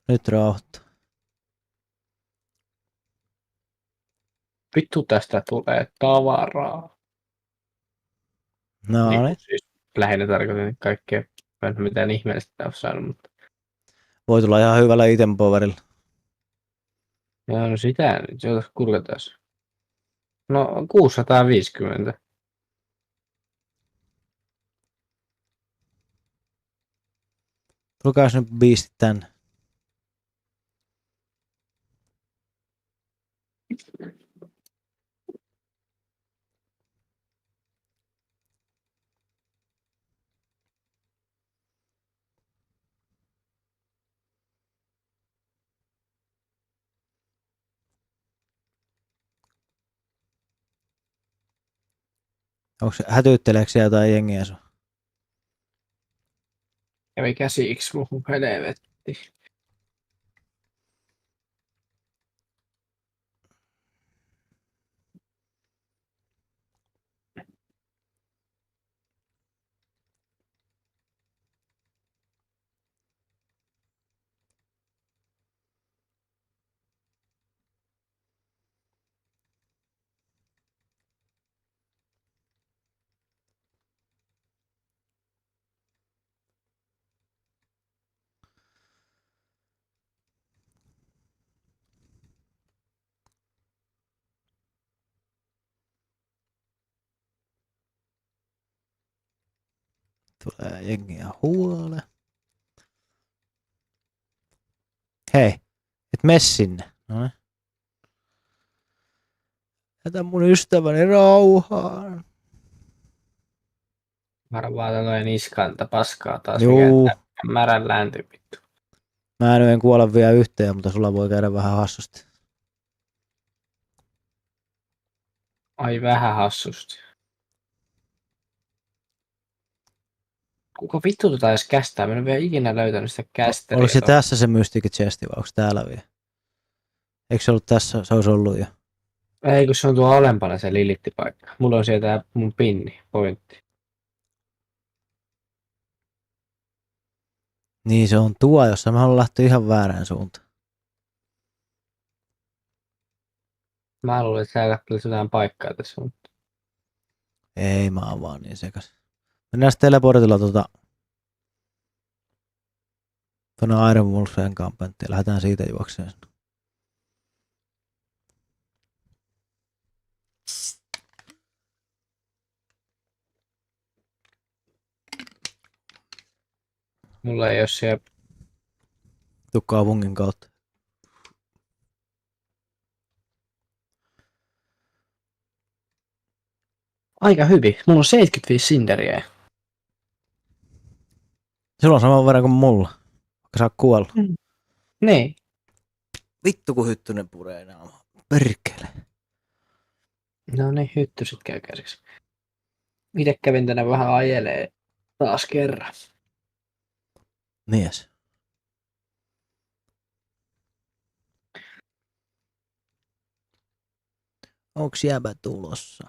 S2: Nyt rauhoittaa.
S3: Vittu tästä tulee tavaraa.
S2: No niin.
S3: Siis lähinnä tarkoitan kaikkea, en mitään ihmeellistä ole saanut, mutta
S2: Voi tulla ihan hyvällä item powerilla.
S3: joo, no sitä nyt, jota kurkataan. No 650.
S2: Tulkaas nyt biistit tänne. Hätyytteleekö siellä jotain jengiä sun?
S3: Kävi käsiksi muuhun helvetti.
S2: Tulee jengiä huole. Hei, et mene sinne. Noniin. Jätä mun ystäväni rauhaan.
S3: Varmaan tulee niskanta paskaa taas.
S2: Juu.
S3: Mikä märän läänty vittu.
S2: Mä en kuole vielä yhteen, mutta sulla voi käydä vähän hassusti.
S3: Ai vähän hassusti. Kuka vittu tota edes kästää? Mä en ole vielä ikinä löytänyt sitä kästeriä.
S2: Oliko se tässä se Mystic Chesti vai onko täällä vielä? Eikö se ollut tässä? Se olisi ollut jo.
S3: Ei, kun se on tuo alempana se lilittipaikka. Mulla on sieltä mun pinni, pointti.
S2: Niin se on tuo, jossa mä haluan lähteä ihan väärään suuntaan.
S3: Mä luulen, että sä kattelis jotain paikkaa tässä. Mutta
S2: Ei, mä oon vaan niin sekas. Mennään sitten teleportilla tuonne Iron Wolfen kampenttiin. Lähdetään siitä juokseen.
S3: mulla ei ole siellä.
S2: Tuu kaupungin kautta.
S3: Aika hyvin. Mulla on 75 sinderiä.
S2: Sulla on saman verran kuin mulla. Vaikka sä oot kuollut.
S3: Niin.
S2: Vittu kun hyttynen puree naamaa. Perkele.
S3: No niin, hyttyset käy käsiksi. Itse kävin tänne vähän ajelee taas kerran.
S2: Mies. Onks jäbä tulossa?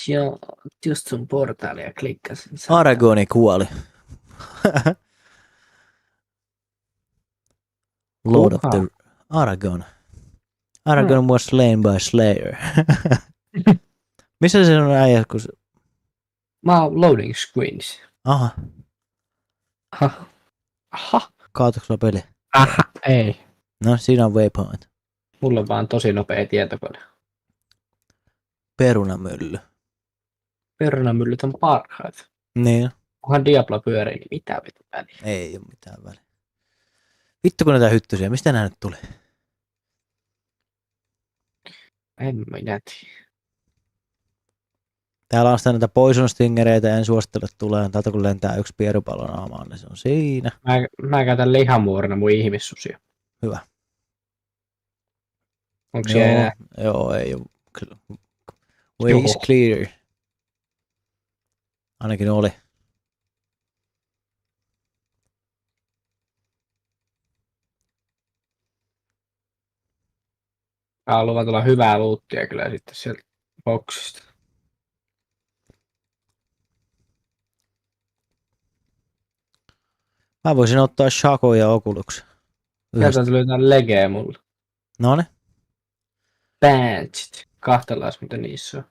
S3: Joo, just sun portaalia klikkasin.
S2: Aragoni kuoli. Lord of the Aragon. Aragon was slain by Slayer. Missä se on äijä, kun...
S3: Mä oon loading screens.
S2: Aha,
S3: Aha.
S2: kaatuuko sulla peli?
S3: Aha. Ei.
S2: No, siinä on waypoint.
S3: Mulla on vaan tosi nopea tietokone.
S2: Perunamylly.
S3: perunamyllyt on parhaat.
S2: Niin.
S3: Kunhan Diablo pyörii, niin mitä vittu väliä.
S2: Ei oo mitään väliä. Vittu kun näitä hyttysiä, mistä nää nyt tuli?
S3: En minä tiedä.
S2: Täällä on sitä näitä poison stingereitä, en suosittele tulee. Täältä kun lentää yksi pierupallo naamaan, niin se on siinä.
S3: Mä käytän lihamuorina mun ihmissusia.
S2: Hyvä.
S3: Onko siellä enää?
S2: Joo, ei oo. Way is clear. Ainakin oli.
S3: Luvat olla hyvää luuttia kyllä sitten sieltä boksista.
S2: Mä voisin ottaa Shako ja Oculuksen.
S3: Sieltä tuli jotain legeä mulle.
S2: Noni.
S3: Bandsit. Kahtelaas mitä niissä on.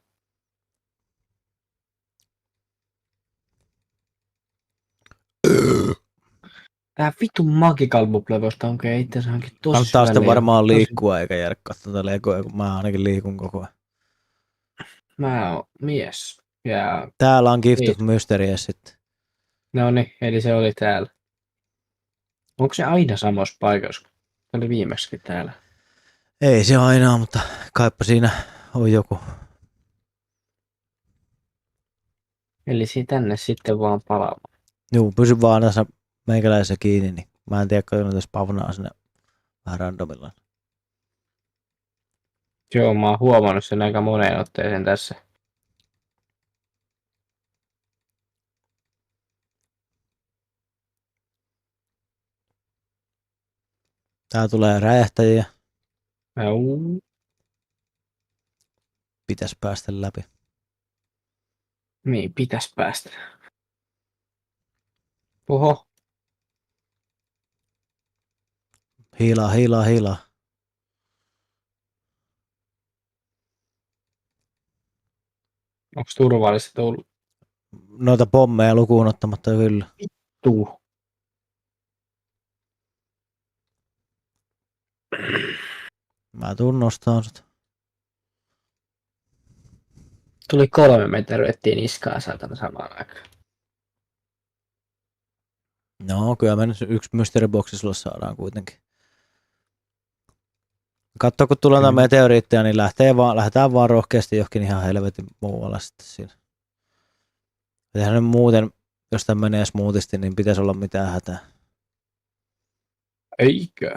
S3: Tää vittu Magical Bubble voisi onkin itse asiassa hankin tosi
S2: Kannattaa sitten
S3: syvälle.
S2: varmaan liikkua eikä jäädä katsomaan legoja, kun mä ainakin liikun koko ajan.
S3: Mä oon mies. Ja
S2: Täällä on Gift of Mysteries sitten.
S3: no niin, eli se oli täällä. Onko se aina samassa paikassa? Se oli viimeksi täällä.
S2: Ei se aina, mutta kaipa siinä on joku.
S3: Eli tänne sitten vaan palaamaan.
S2: Juu, pysy vaan tässä meikäläisessä kiinni, niin mä en tiedä, kun tässä pavnaa sinne vähän randomilla.
S3: Joo, mä oon huomannut sen aika moneen otteeseen tässä.
S2: Tää tulee räjähtäjiä.
S3: Joo.
S2: Pitäisi päästä läpi.
S3: Niin, pitäis päästä. Oho.
S2: Hiilaa, hiilaa, hiilaa.
S3: Onks turvallista tullut?
S2: Noita pommeja lukuun ottamatta kyllä.
S3: Tuu.
S2: Mä tuun nostaan sut.
S3: Tuli 3 meteoriittia niskaa saatana samaan aikaan.
S2: No, kyllä me nyt yksi mystery boxi sulle saadaan kuitenkin. Katso, kun tulee noita meteoriitteja, niin lähdetään vaan rohkeasti johonkin ihan helvetin muualle sitten siinä. Eihän nyt muuten, jos tämä menee smoothisti, niin pitäisi olla mitään hätää.
S3: Eikö?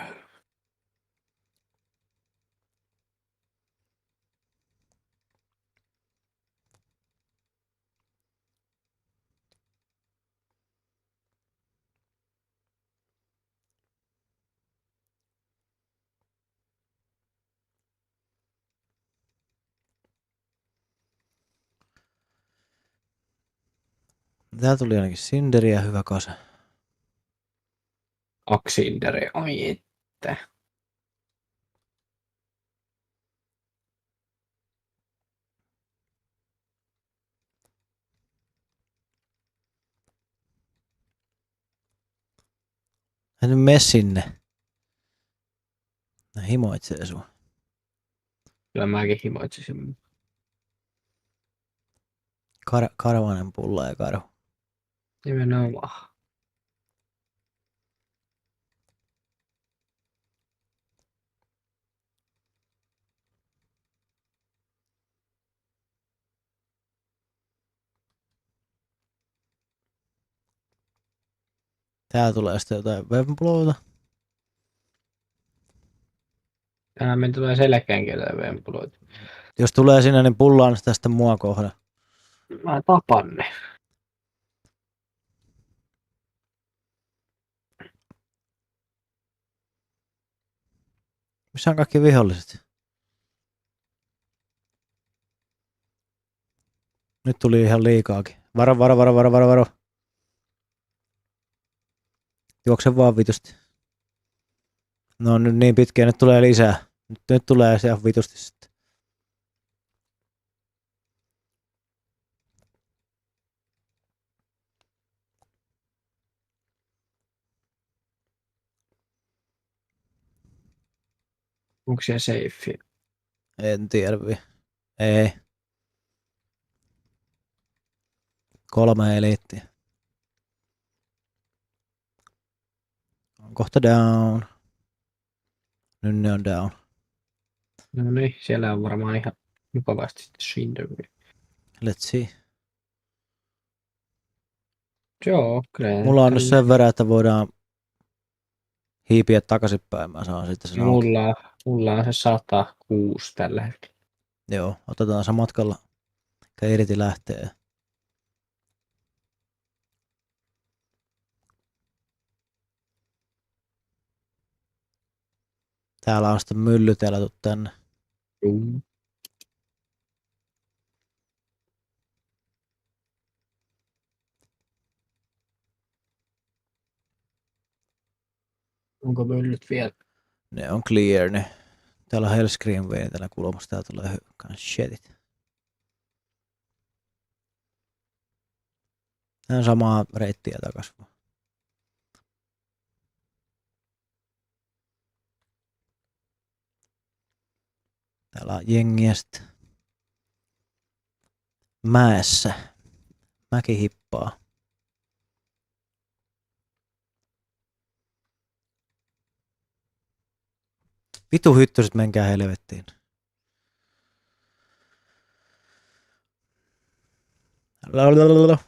S2: Tää tuli ainakin Cinderiä, hyvä kasa.
S3: Aksinderi, ai että.
S2: Hän nyt mene sinne. Nää himoitsee sua.
S3: Kyllä mäkin himoitsisin.
S2: Karvanen pulla ja karhu.
S3: Nimenomaan.
S2: Tää tulee sitten jotain webblowta.
S3: Tänään me tulee selkeänkin jotain vempuloita.
S2: Jos tulee sinne, niin pullaan tästä mua kohda.
S3: Mä tapan ne.
S2: Missä on kaikki viholliset? Nyt tuli ihan liikaakin. Varo. Juokse vaan vitusti. No nyt niin pitkiä, nyt tulee lisää. Nyt tulee se ihan vitusti sitten.
S3: Onko siellä seifi?
S2: En tiedä. Ei. 3 eliittiä. On kohta down. Nyt ne on down.
S3: No niin, siellä on varmaan ihan mukavasti sitten Shinderia.
S2: Let's see.
S3: Joo, kyllä.
S2: Mulla on nyt sen verran, että voidaan hiipiä takaisinpäin. Mä saan sitten sen auki.
S3: Mulla on se 106 tällä hetkellä.
S2: Joo, otetaan se matkalla. Irti lähtee. Täällä on sitten myllytelty tänne.
S3: Juu. Onko myllyt vielä?
S2: Ne on clear, ne. Täällä on Hellscream vein täällä kulmassa. Täällä tulee shitit. Tää on samaa reittiä takas. Täällä on jengiä sitten mäessä. Mäki hippaa. Vitu hyttyset, menkää helvettiin. Lalalala.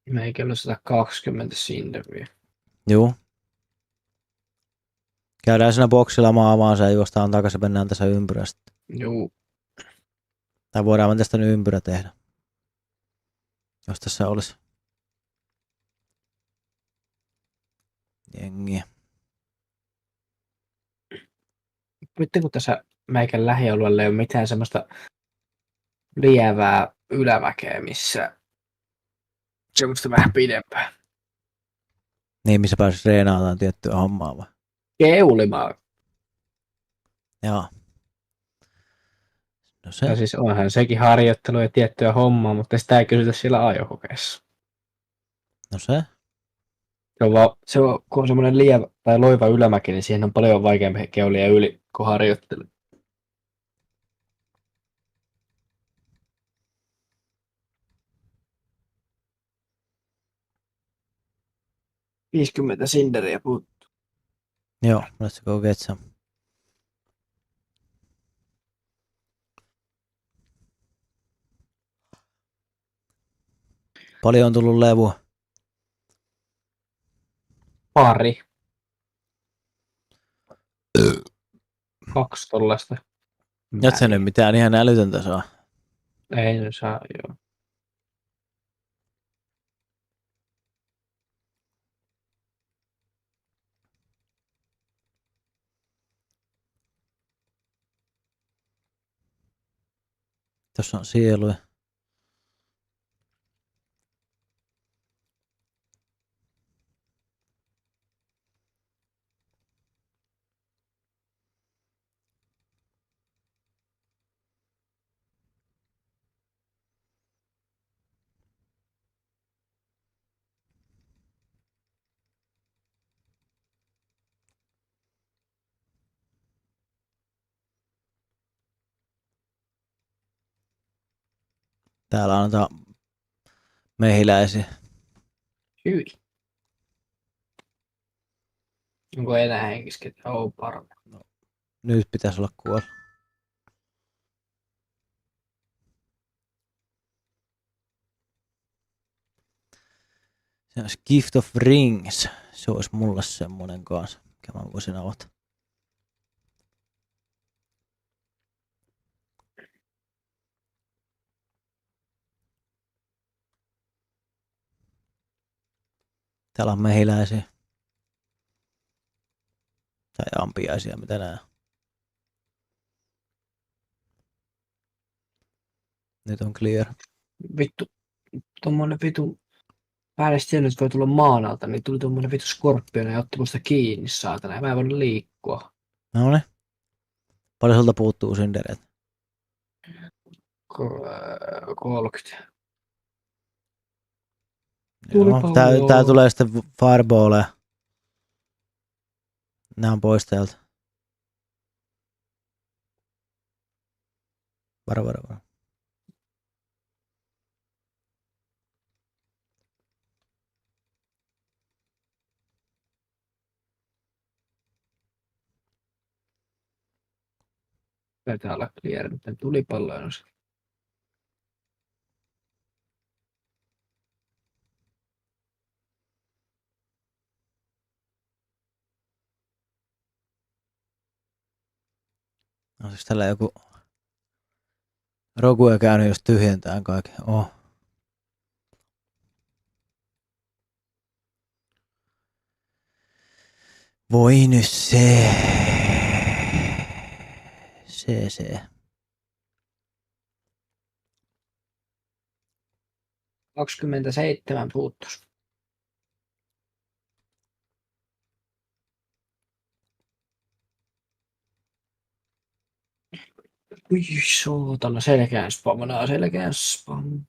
S3: Meikällä on 120 Shinderia.
S2: Joo. Käydään siinä boksilla maamaan ja juostaan takaisin, mennään tässä ympyrästä.
S3: Joo.
S2: Tai voidaan tästä nyt ympyrä tehdä. Jos tässä olisi jengiä.
S3: Nyt kun tässä meikän lähialueella ei ole mitään semmoista lievää ylämäkeä, missä semmoista vähän pidempää.
S2: Niin, missä pääsisi reenaamaan tiettyä hommaa vai?
S3: Keulimaa.
S2: Joo. No se.
S3: Ja siis onhan sekin harjoittelu ja tiettyä hommaa, mutta sitä ei kysytä siellä ajokokeessa.
S2: No se.
S3: Kun on semmoinen lievä tai loiva ylämäki, niin siihen on paljon vaikeampi keulia yli kuin harjoittelu. $50 Shinderiä puuttuu.
S2: Joo, let's go get some. Paljon on tullut levua.
S3: Pari. 2 tollaista.
S2: Et sä nyt mitään ihan älytöntä saa.
S3: Ei nyt saa, joo.
S2: Tuossa on sieluja. Täällä on mehiläisiä.
S3: Hyi. Onko enää henkisket? Parve.
S2: Nyt pitäisi olla kuolla. Se olisi Gift of Rings. Se olisi mulle semmonen kanssa, mikä mä voisin avata. Täällä on mehiläisiä. Tai ampiaisia, mitä nää. Nyt on clear.
S3: Vittu. Tommonen vitu. Päälle siellä nyt voi tulla maan alta, niin tuli tommonen vitu skorpioni ja otti musta kiinni, saatana. Ja mä en voinut liikkua.
S2: No niin. Paljon sulta puuttuu syndereet?
S3: 30.
S2: Joo. Tää tulee sitten fireballeja. Nää on pois täältä. Varo.
S3: Taitaa olla clear, mutta tulipalloja on se.
S2: On siis tällä joku Rogue käynyt just tyhjentää kaiken. Voi nyt se.
S3: 27 puuttus. Ui, sootana selkeän spamna.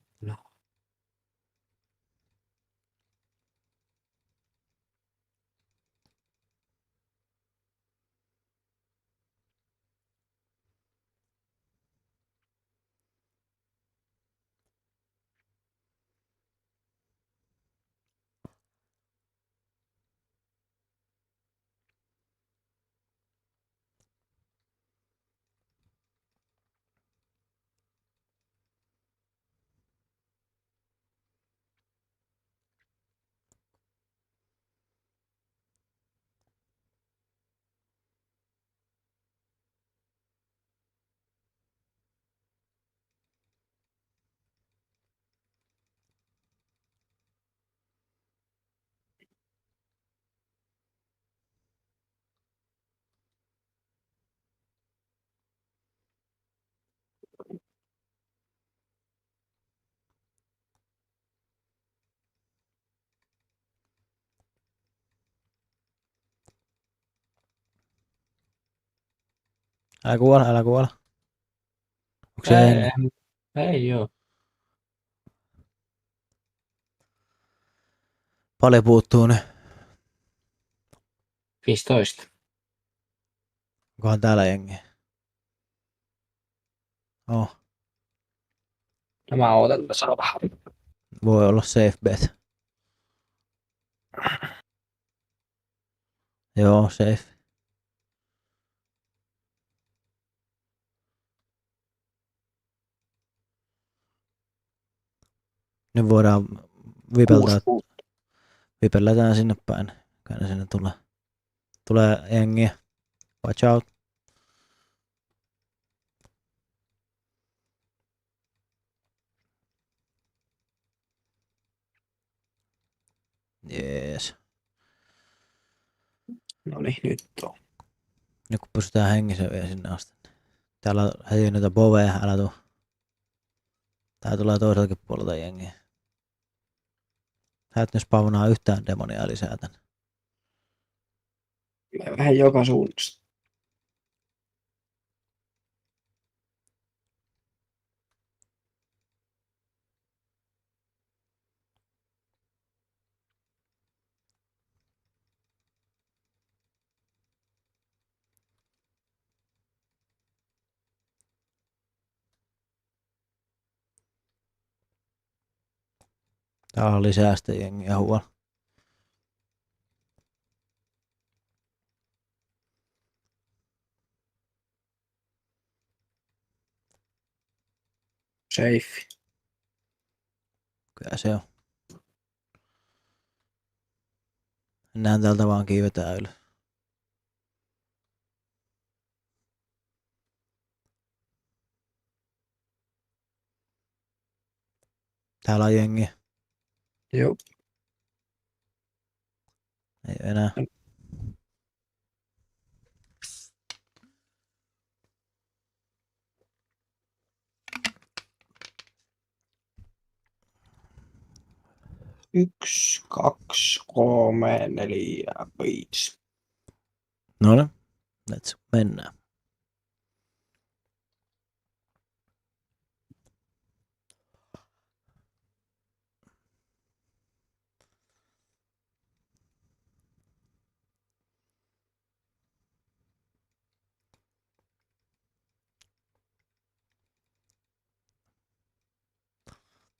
S2: Älä kuolla. Onko se hengi?
S3: Ei joo.
S2: Paljon puuttuu ne.
S3: 15.
S2: Onkohan täällä jengiä?
S3: No mä ootan tässä vähän.
S2: Voi olla safe bet. Joo, safe. Nyt voidaan vipelletään sinne päin. Kai sinne tulee jengiä. Watch out. Jees.
S3: No niin, nyt on.
S2: Nyt kun pysytään hengissä vielä sinne asti. Täällä on heti noita boveja, älä tuu. Tää tulee toiseltakin puolelta jengiä. Sä et nyt spawnaa yhtään demonia lisää tän.
S3: Vähän joka suunnasta.
S2: Täällä on lisää sitä jengiä huolella.
S3: Safe.
S2: Kyllä se on. Mennään täältä vaan kiivetään ylös. Täällä on jengiä.
S3: Joo.
S2: Ei enää.
S3: Yksi, kaksi, kolme, neljä, 5.
S2: No niin. Let's mennään.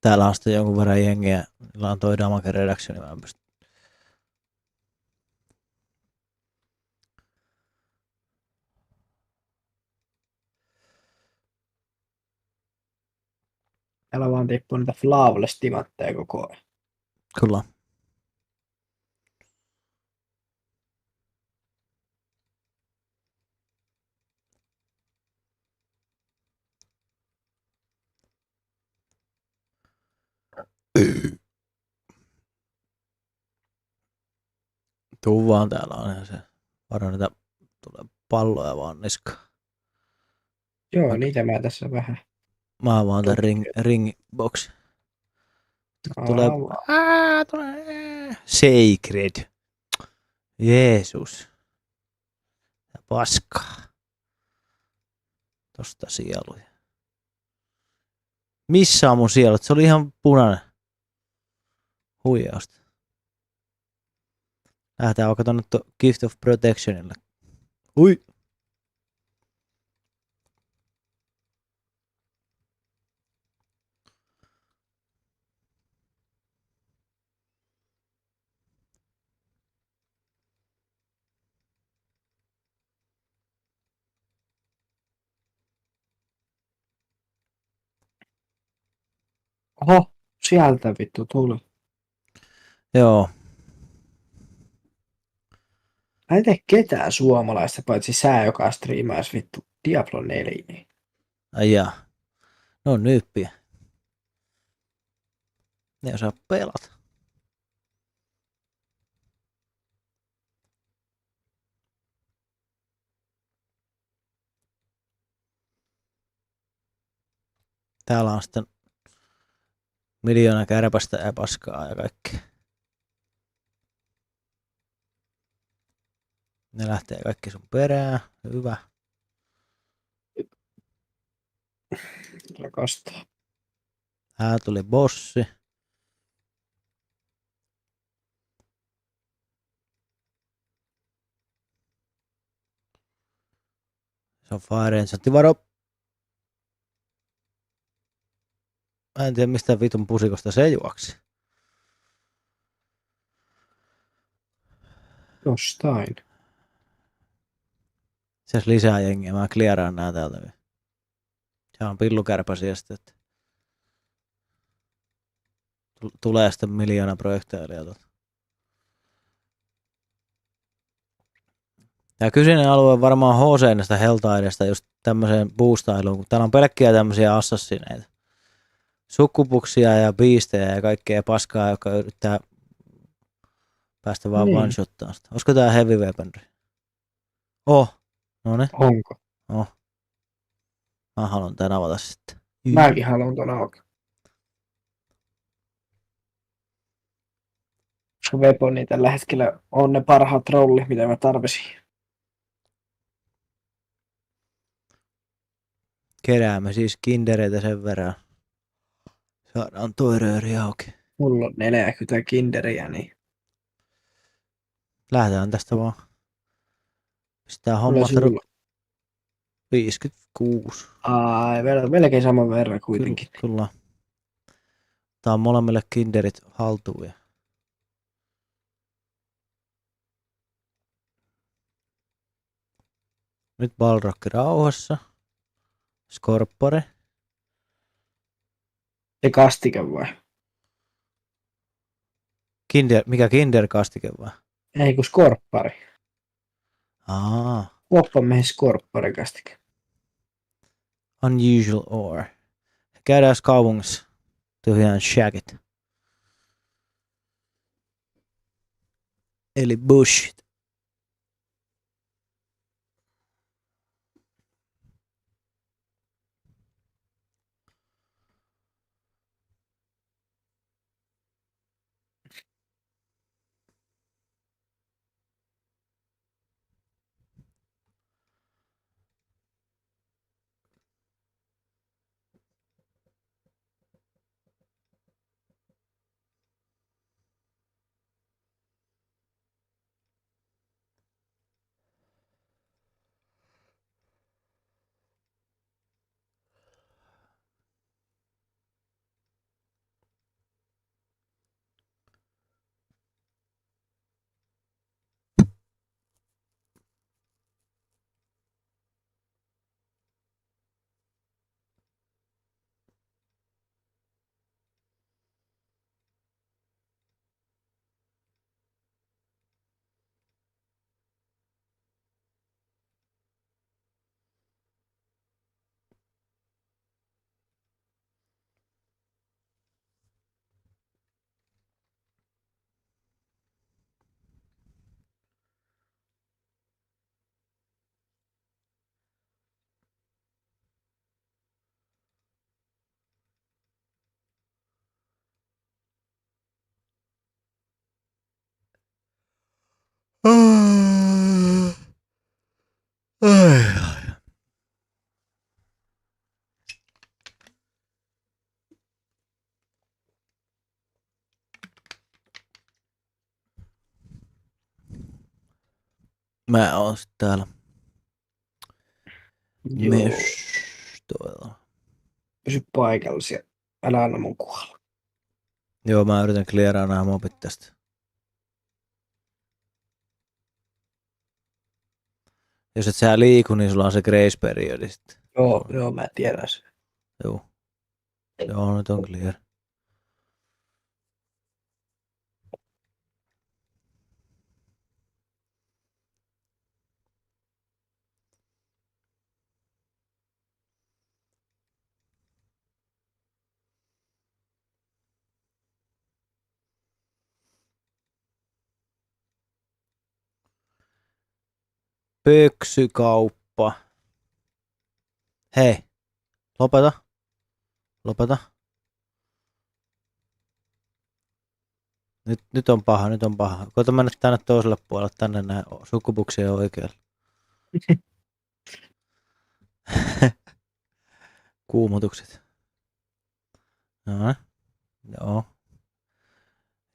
S2: Täällä on sitten jonkun verran jengiä. Niillä on toi damage reduction, niin mä en pysty.
S3: Täällä vaan tippuu niitä flawless timantteja koko ajan.
S2: Kyllä. Tuu vaan, täällä on ihan se. Varo niitä tulee palloja vaan niskaan.
S3: Joo, niitä mä tässä vähän.
S2: Mä oon vaan tän ringbox. Tulee. Tulee. Sacred. Jeesus. Ja paskaa. Tosta sieluja. Missä on mun sielut? Se oli ihan punainen. Huijausta. Lähdetään vaikka tonne Gift of Protectionille. Ui!
S3: Oho, sieltä vittu tuli.
S2: Joo.
S3: Mä en tee ketään suomalaista, paitsi sä, joka striimaisi vittu Diablo 4.
S2: Ai jaa. Ne on nyyppiä. Ne osaa pelata. Täällä on sitten miljoona kärpästä ja paskaa ja kaikkea. Ne lähtee kaikki sun perään. Hyvä.
S3: Rakastaa.
S2: Tää tuli bossi. Se on Fire Enchantti, varo. Mä en tiedä mistä vitun pusikosta se juoksi.
S3: Jostain.
S2: Se lisää jengiä, mä clearaan nää täältä. Se on pillukärpäsiä sitten. Tulee sitten miljoona projekteja. Tää kyseinen alue on varmaan HC-nästä Heltaidesta just tämmöiseen boostailuun, kun täällä on pelkkiä tämmöisiä assassineita. Sukkupuksia ja biistejä ja kaikkea paskaa, joka yrittää päästä vaan
S3: Niin.
S2: one-shottaan sitä. Olisiko tää heavy weaponry? Oh, noniin.
S3: Onko?
S2: Oh. Mä haluan tän avata sitten.
S3: Mäkin haluan ton auki. Koska Weaponi tällä hetkellä on ne parhaat rollit, mitä mä tarvisin.
S2: Keräämme siis kindereitä sen verran. Saadaan toi rööri auki.
S3: Mulla on 40 kinderiä, niin
S2: Lähdetään tästä vaan. Pistää
S3: kyllä
S2: hommat
S3: sulla.
S2: 56.
S3: Ai, melkein saman verran kuitenkin.
S2: Kyllä. Tää on molemmille kinderit haltuun. Nyt Balrog rauhassa. Skorppore.
S3: Se kastike vai?
S2: Mikä kinderkastike vai?
S3: Ei kun skorppari.
S2: Aa.
S3: Kuoppamme skorppari kastike.
S2: Unusual ore. Käydään kaupungissa. Tyhjään shackit. Eli bushit. Ai. Mä oon sit täällä
S3: Joo.
S2: mestoilla.
S3: Pysy paikallisia. Älä anna mun kuolla.
S2: Joo, mä yritän clearaa nämä mobit tästä. Jos et sä liiku, niin sulla on se grace periodi sitten.
S3: Joo, mä tiedän sen.
S2: Joo. Joo, nyt on clear. Pöksykauppa. Hei, lopeta. Lopeta. Nyt on paha, nyt on paha. Koita mennä tänne toiselle puolelle, tänne näin sukupuksien oikealle. Kuumotukset. No, joo.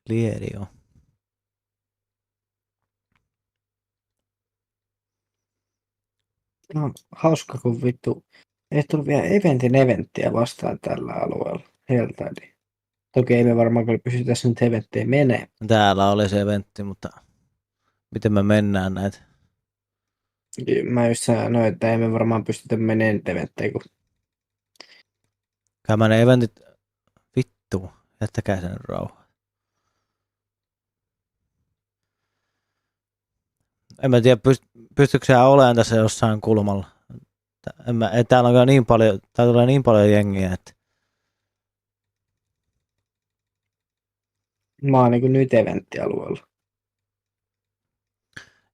S2: Lieri joo.
S3: No, hauska kun vittu. Ei tullut vielä eventtiä vastaan tällä alueella. Heltaili. Toki ei me varmaan kyllä pysty tässä nyt eventtiin menee.
S2: Täällä oli se eventti, mutta miten me mennään näitä?
S3: Mä just sanoin, että ei me varmaan pystytä meneen eventteihin, kun
S2: Kai mä ne eventit. Vittu, jättäkää sen rauhaa. En mä tiedä, pystyykö sä olemaan tässä jossain kulmalla. Täällä on niin paljon, täällä tulee niin paljon jengiä, että
S3: mä oon niin nyt eventtialueella.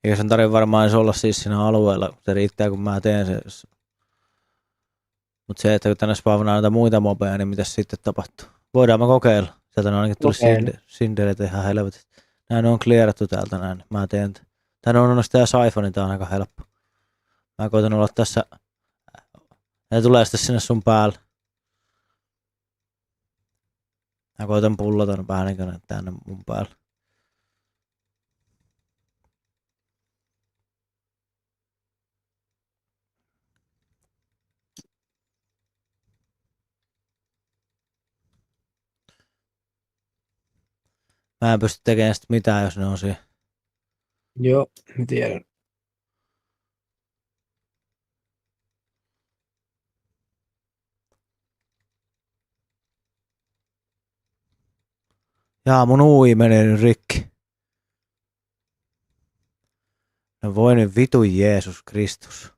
S2: eikä sen tarvitse varmaan edes olla siis siinä alueella. Se riittää, kun mä teen se. Mutta se, että kun tänne spawnaa näitä muita mobeja, niin mitä sitten tapahtuu? Voidaan mä kokeilla. Sieltä on ainakin tullut sindereitä ihan helvetistä. Näin on clearattu täältä näin. Mä teen. Tänne on onneksi tää Siphon, niin tää on aika helppo. Mä koitan olla tässä. Ne tulee sitten sinne sun päälle. Mä koitan pullata vähän niin kuin tänne mun päälle. Mä en pysty tekemään sitä mitään, jos ne on siellä.
S3: Joo, mä tiedän.
S2: Jaa, mun UI meni nyt rikki. No voi nyt vitu Jeesus Kristus.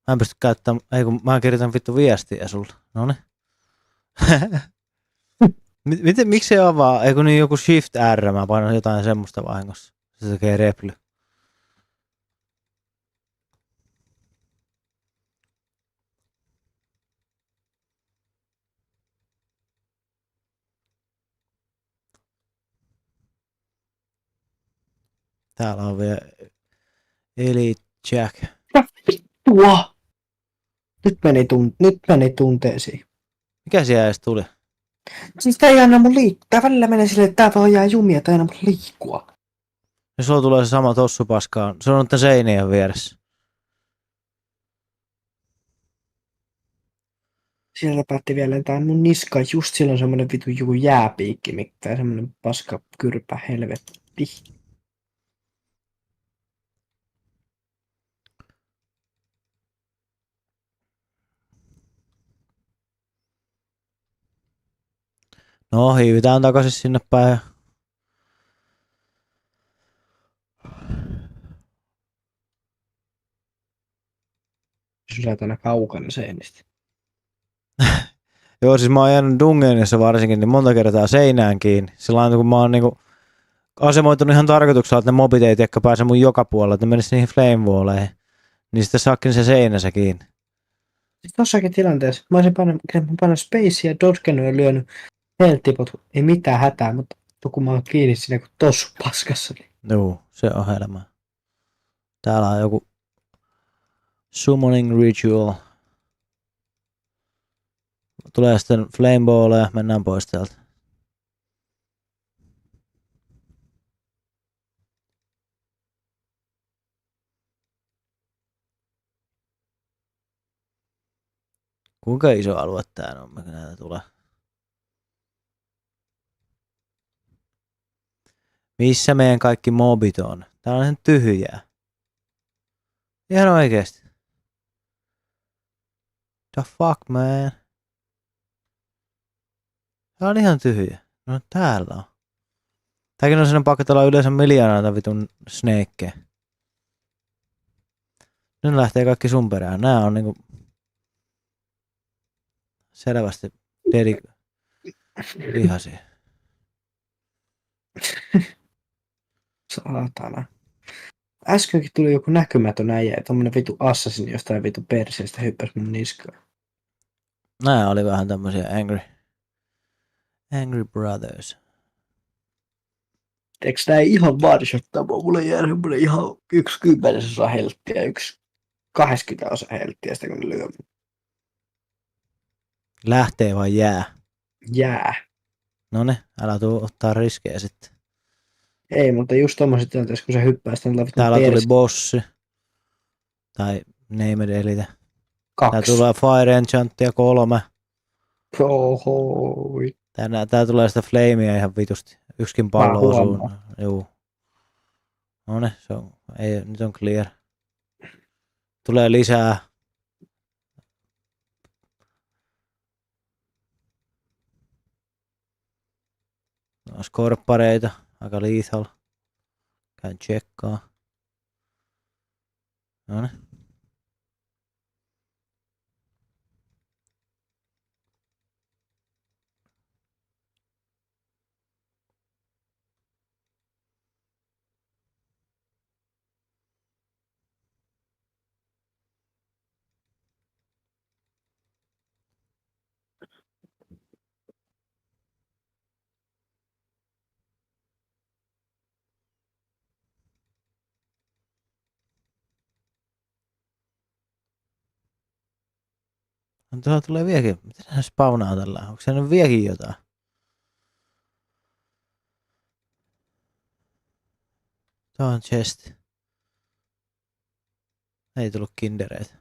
S2: Mä en pysty käyttämään, ei kun mä kirjoitan vittu viestiä sulle. Noniin. Miksi se avaa? Ei kun niin joku Shift R, mä painan jotain semmoista vahingossa. Se tekee reply. Täällä on vielä Elite Jack.
S3: Vittua! Nyt meni tunteisiin.
S2: Mikä siellä edes tuli?
S3: Siis tää ei anna mun liikkua. Tää välillä menee silleen, että tää vaan jää jumia, tää ei anna mun liikkua.
S2: Ja sulla tulee se sama tossu paskaan. Se on nyt seinien vieressä.
S3: Siellä päätti vielä lentää mun niska just silloin semmonen vitu joku jääpiikki, tai semmonen paska kyrpä helvetti.
S2: No, hiivitään takaisin sinne päin.
S3: Sä olet aina kaukana seinistä.
S2: Joo, siis mä oon jäänyt Dungeonissa varsinkin niin monta kertaa seinään kiinni. Silloin kun mä oon niinku asemoitunut ihan tarkoituksella, että ne mobit ei tiedäkö pääse mun joka puolella, että ne menis niihin flame walleihin. Niin sitten saakin se seinässä kiinni.
S3: Siis tossakin tilanteessa, mä olisin pannut spacea ja dodgenut ja lyönyt health-tipot, ei mitään hätää, mutta kun mä oon kiinni siinä kun tossu paskassa. Niin.
S2: Joo, se on helmää. Täällä on joku Summoning Ritual. Tulee sitten Flameball ja mennään pois täältä. Kuinka iso alue tää on, mikä näitä tulee? Missä meidän kaikki mobit on? Tää on ihan tyhjää. Ihan oikeesti. The fuck, man? Tää on ihan tyhjä. No täällä on. Tääkin on sellainen pakka, täällä on yleensä miljoonaa vitun snakeja. Nyt lähtee kaikki sun perään. Nää on niinku selvästi vihaisia.
S3: Saatana. Äskenkin tuli joku näkymätön äijä ja tommonen vitu assassin jostain vitu perseestä hyppäsi mun niskaan.
S2: Nää oli vähän tämmösiä Angry Brothers.
S3: Eikö nää ihan one-shottaa? Mulle jää semmonen ihan 1/10 helttiä ja 1/20 helttiä sitä kun ne lyö.
S2: Lähtee vai jää?
S3: Jää.
S2: None, älä tuu ottaa riskejä sitten.
S3: Ei, mutta just tommoset tilanteessa, kun se hyppää sitä vitun
S2: Täällä tuli
S3: perse.
S2: bossi. Tai name delete. Täällä
S3: 2.
S2: tulee Fire Enchanttia 3.
S3: Oho.
S2: Tää tulee sitä flamea ihan vitusti. Yksikin pallo osuu. Juu. None, se on, ei, nyt on clear. Tulee lisää. No, skorppareita. Aika lethal. Käyn tsekkaa. None. No, tuolla tulee vieläkin. Miten hän spawnaa tällä? Onko se nyt vieläkin jotain? Tuo on chest. Ei tullut kindereitä.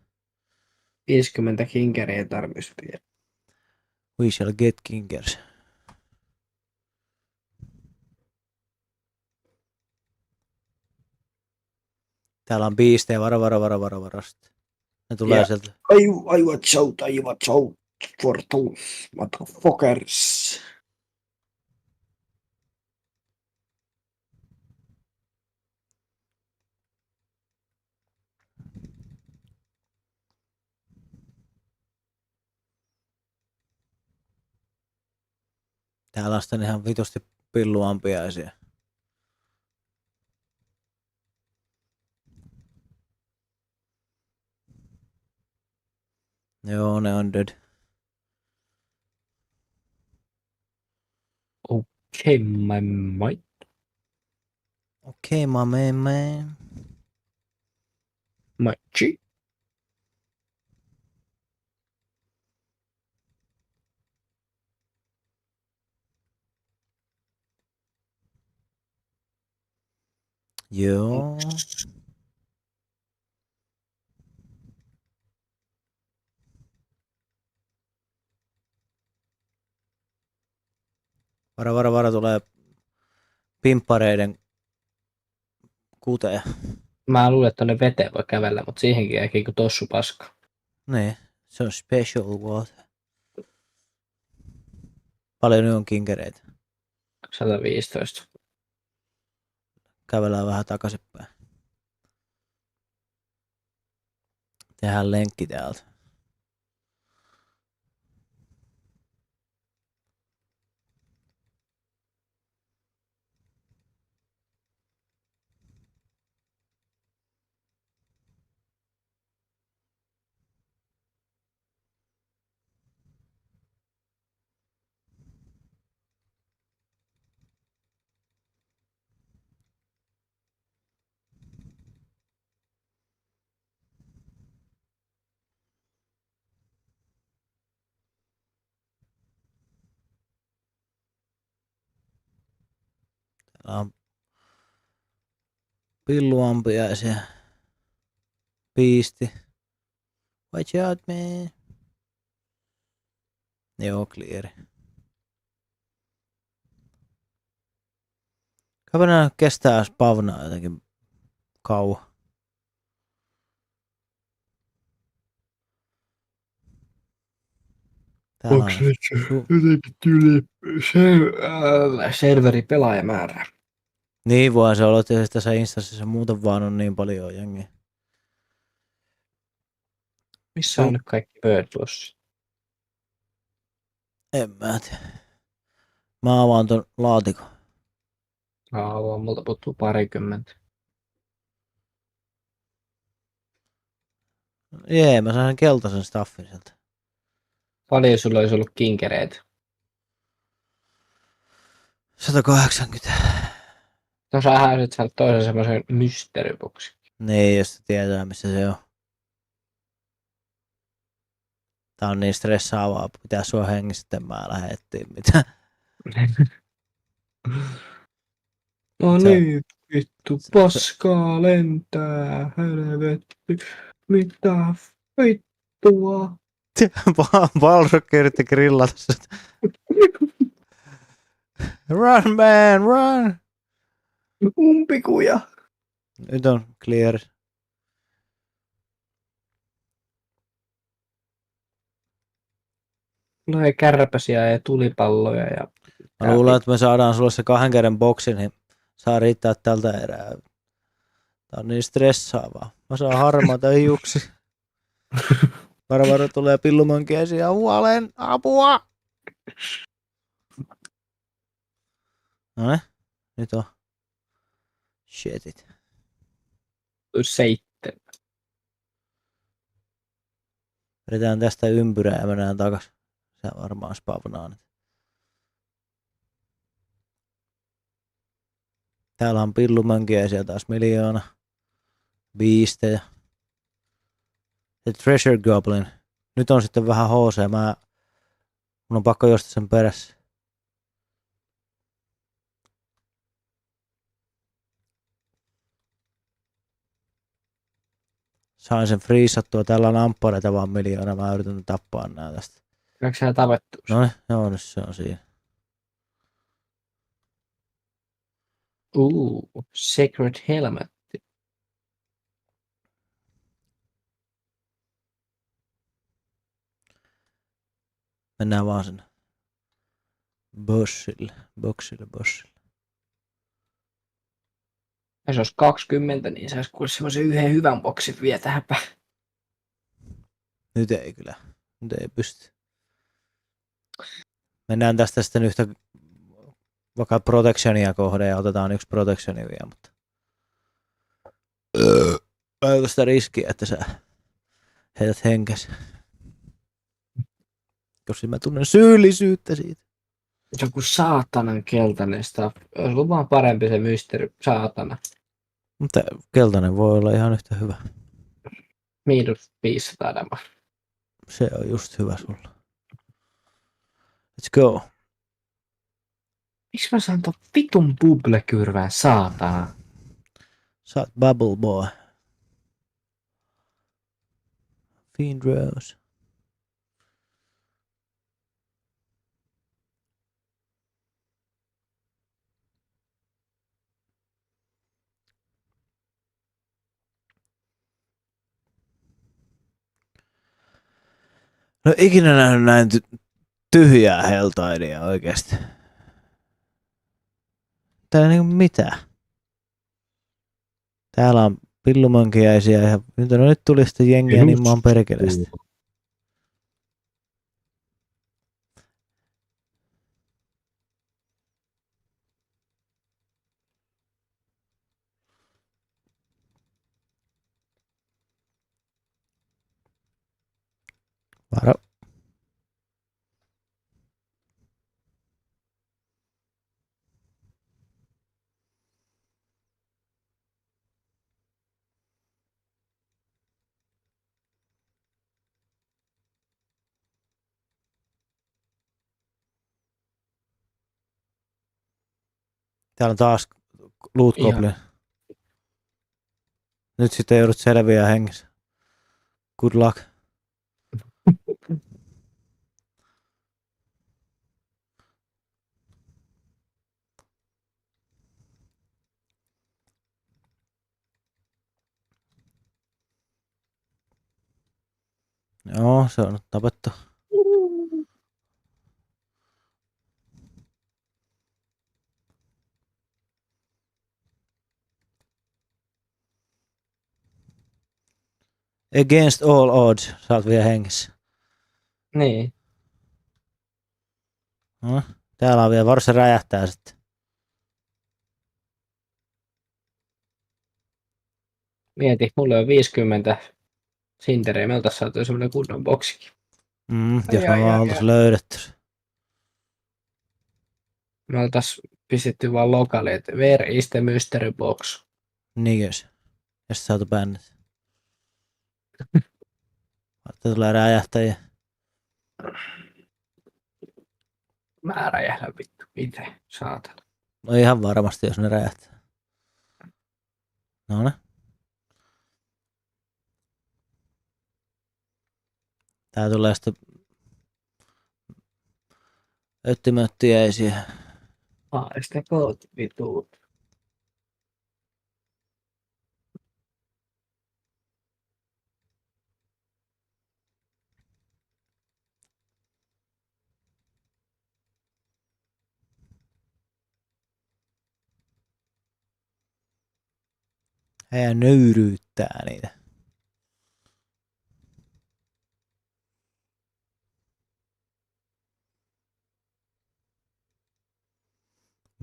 S3: 50 kinkeriä tarvitsisi vielä.
S2: We shall get kingers. Täällä on biistejä. Varo. Ne tulee
S3: Ja-
S2: sieltä.
S3: I watch out for those motherfuckers.
S2: Täällä on sitten ihan vitusti pilluampiaisia. Joo, ne on dead.
S3: Okay, my mate.
S2: Okei, my man.
S3: My G.
S2: Joo. Varo tulee pimppareiden kuteja.
S3: Mä luulen, että tonne veteen voi kävellä, mutta siihenkin jäikin kuin tossu paska.
S2: Niin, se on special water. Paljon nyt on kinkereitä.
S3: 115.
S2: Kävellään vähän takaisinpäin. Tehdään lenkki täältä. Täällä on pilluampiaisia. Piisti. Watch out, man. Joo, clear. Kaverina kestää spavnaa jotenkin kauan. Täällä
S3: Onko
S2: on
S3: se jotenkin tyyli serveri pelaajamäärä?
S2: niin voi se olla, että tässä instanssissa muuten vaan on niin paljon jengiä.
S3: Missä on nyt kaikki birdlossit?
S2: En mä tiedä. Mä avaan ton laatikon.
S3: Multa puuttuu 20.
S2: Jee, mä sain keltaisen staffin sieltä.
S3: Paljon sulla olisi ollut kinkereitä?
S2: 180.
S3: No sä hääsit sieltä toisen semmoisen mysteryboksi.
S2: Niin, jos se tietää missä se on. Tää on niin stressaavaa, pitää sua hengissä, että mä lähde etsiä mitään.
S3: No
S2: Se-
S3: niin, vittu, paskaa lentää, helvetti, mitä vittua.
S2: Balrog yritti grillata sut. Run man, run!
S3: Umpikuja.
S2: Nyt on clear.
S3: Tulee kärpäsiä ja tulipalloja ja...
S2: Mä luulen, että me saadaan sulle se 2 kerran boksi, niin saa riittää tältä erää. Tää on niin stressaavaa. Mä saan harmaata hiuksi. Varo tulee pillumönkiäisiä. Huolen apua! Noniin, nyt on. Shitit.
S3: 7.
S2: Vedetään tästä ympyrää ja mennään takas. Se varmaan spavnaa nyt. Täällä on pillumönkiäisiä taas 1 000 000. Biistejä. The Treasure Goblin. Nyt on sitten vähän HC. Mun on pakko juosta sen perässä. Sain sen friisattua. Täällä on amppareita vaan 1 000 000. Mä yritän tappaa nää tästä.
S3: Onko sä tavattu?
S2: Noniin, joo, nyt se on siinä.
S3: Sacred Helmet.
S2: Mennään vaan sen bossille.
S3: Jos olisi 20, niin saisi kuule semmoisen yhden hyvän boksin vielä tähänpä.
S2: Nyt ei kyllä. Nyt ei pysty. Mennään tästä sitten yhtä vaikka protectionia kohde ja otetaan 1 protectioni vielä, mutta onko sitä riskiä, että sä heität henkes? Koska mä tunnen syyllisyyttä siitä.
S3: Joku saatanan keltainen stuff. Olisi ollut vaan parempi se mystery, saatana.
S2: Mutta keltainen voi olla ihan yhtä hyvä.
S3: Miinus 500 dama.
S2: Se on just hyvä sulla. Let's go.
S3: Miksi mä saan ton vitun bubble-kyrvään, saatana?
S2: Sä oot Bubble Boy. Fiend Rose. No ikinä nähnyt näin tyhjää Helltidea oikeesti. Täällä ei niinku mitään. Täällä on pillumönkiäisiä ja nyt tuli sitten jengiä niin maan perkeleesti. Varo. Täällä on taas loot
S3: Ihan.
S2: goblin. Nyt sitten joudut selviää hengissä. Good luck. Joo, se on nyt tapettu. Against all odds, sä oot vielä hengissä.
S3: Niin.
S2: No, täällä on vielä, varsin räjähtää sitten.
S3: Mieti, mulla on 50 sinteriä. Me oltais saatu semmonen kunnon boksikin.
S2: Jos me vaan oltais löydetty.
S3: Me oltais pistetty vaan lokaali, että where is the mystery box?
S2: Niinkö? Jos saatu bännit. Vaikka tulee räjähtäjiä.
S3: Mä räjähdän vittu itse, saatana.
S2: No ihan varmasti, jos ne räjähtää. Noniin. Tää tulee sitten öttimötti jäi siihen.
S3: Sitä koot vituut.
S2: Heidän nöyryyttää niitä.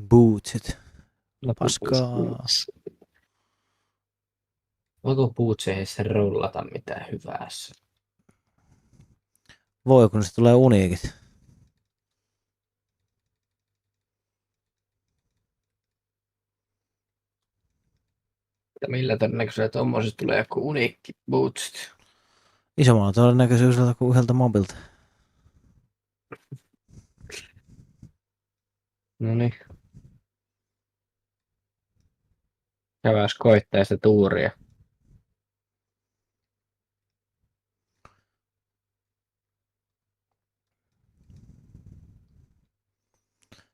S2: Bootsit. Paskaa.
S3: Voiko puutseissä rollata mitään hyvää?
S2: Voi kun se tulee uniikit.
S3: Millä todennäköisellä tommosesta tulee joku uniikki bootsit?
S2: Isommalla todennäköisyydellä kuin yhdeltä mobilta.
S3: Noniin. Käväs koittaa sitä tuuria.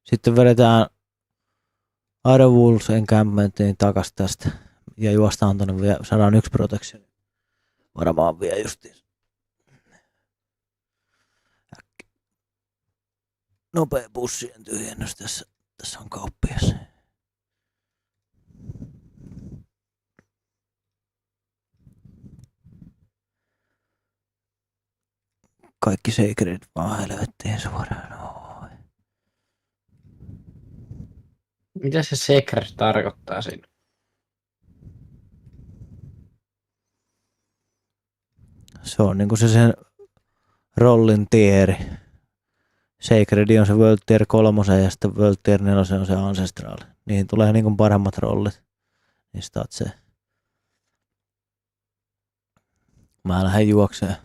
S2: Sitten vedetään Iron Wolves encampmentiin takas tästä. Ja juostaan tonne vielä 101 protection. Varmaan vielä justiin. Nopea bussien tyhjennys tässä on kauppias. Kaikki sacred vaan helvettiin suoraan. Oi.
S3: Mitä se secret tarkoittaa siinä?
S2: Se on niinku se sen rollin tieri. Sacred on se World Tier 3 ja sitten World Tier 4 on se Ancestral. Niihin tulee niinku paremmat rollit. Niistä oot se. Mä lähden juokseen.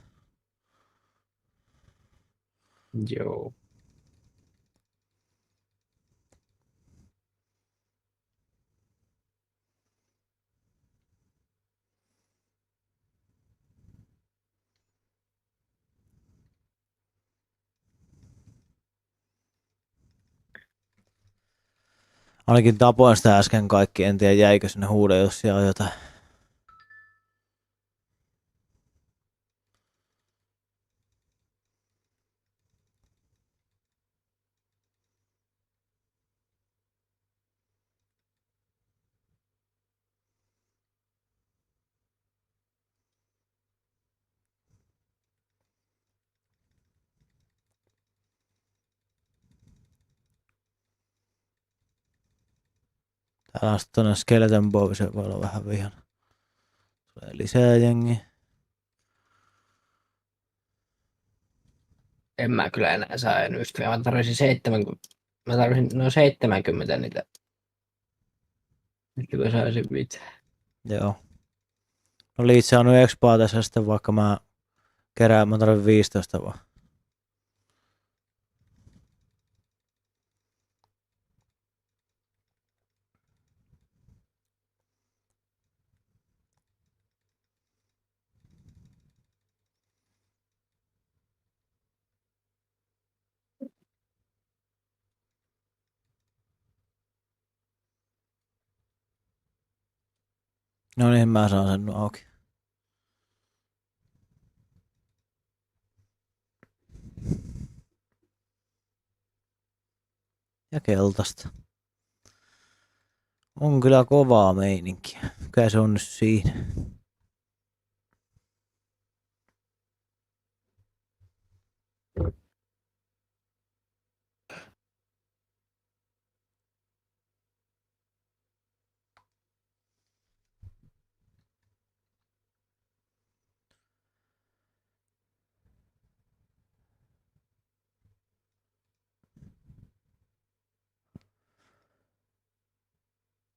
S3: Joo.
S2: Ainakin tapoin sitä äsken kaikki, en tiedä jäikö sinne huude, jos siellä on jotain. Täällä on sitten Skeleton Bow, se voi olla vähän vihana. Tulee lisää jengiä.
S3: En mä kyllä enää saa ystäviä. Mä tarvitsin 70. Mä tarvitsin noin 70 niitä. Nyt kun saisin mitään.
S2: Joo. No liitse on nyt expaa tässä sitten, vaikka mä kerään, mä tarvitsen 15 vaan. No niin, mä saan sen auki. Ja keltaista. On kyllä kovaa meininkiä. Mikä se on nyt siinä?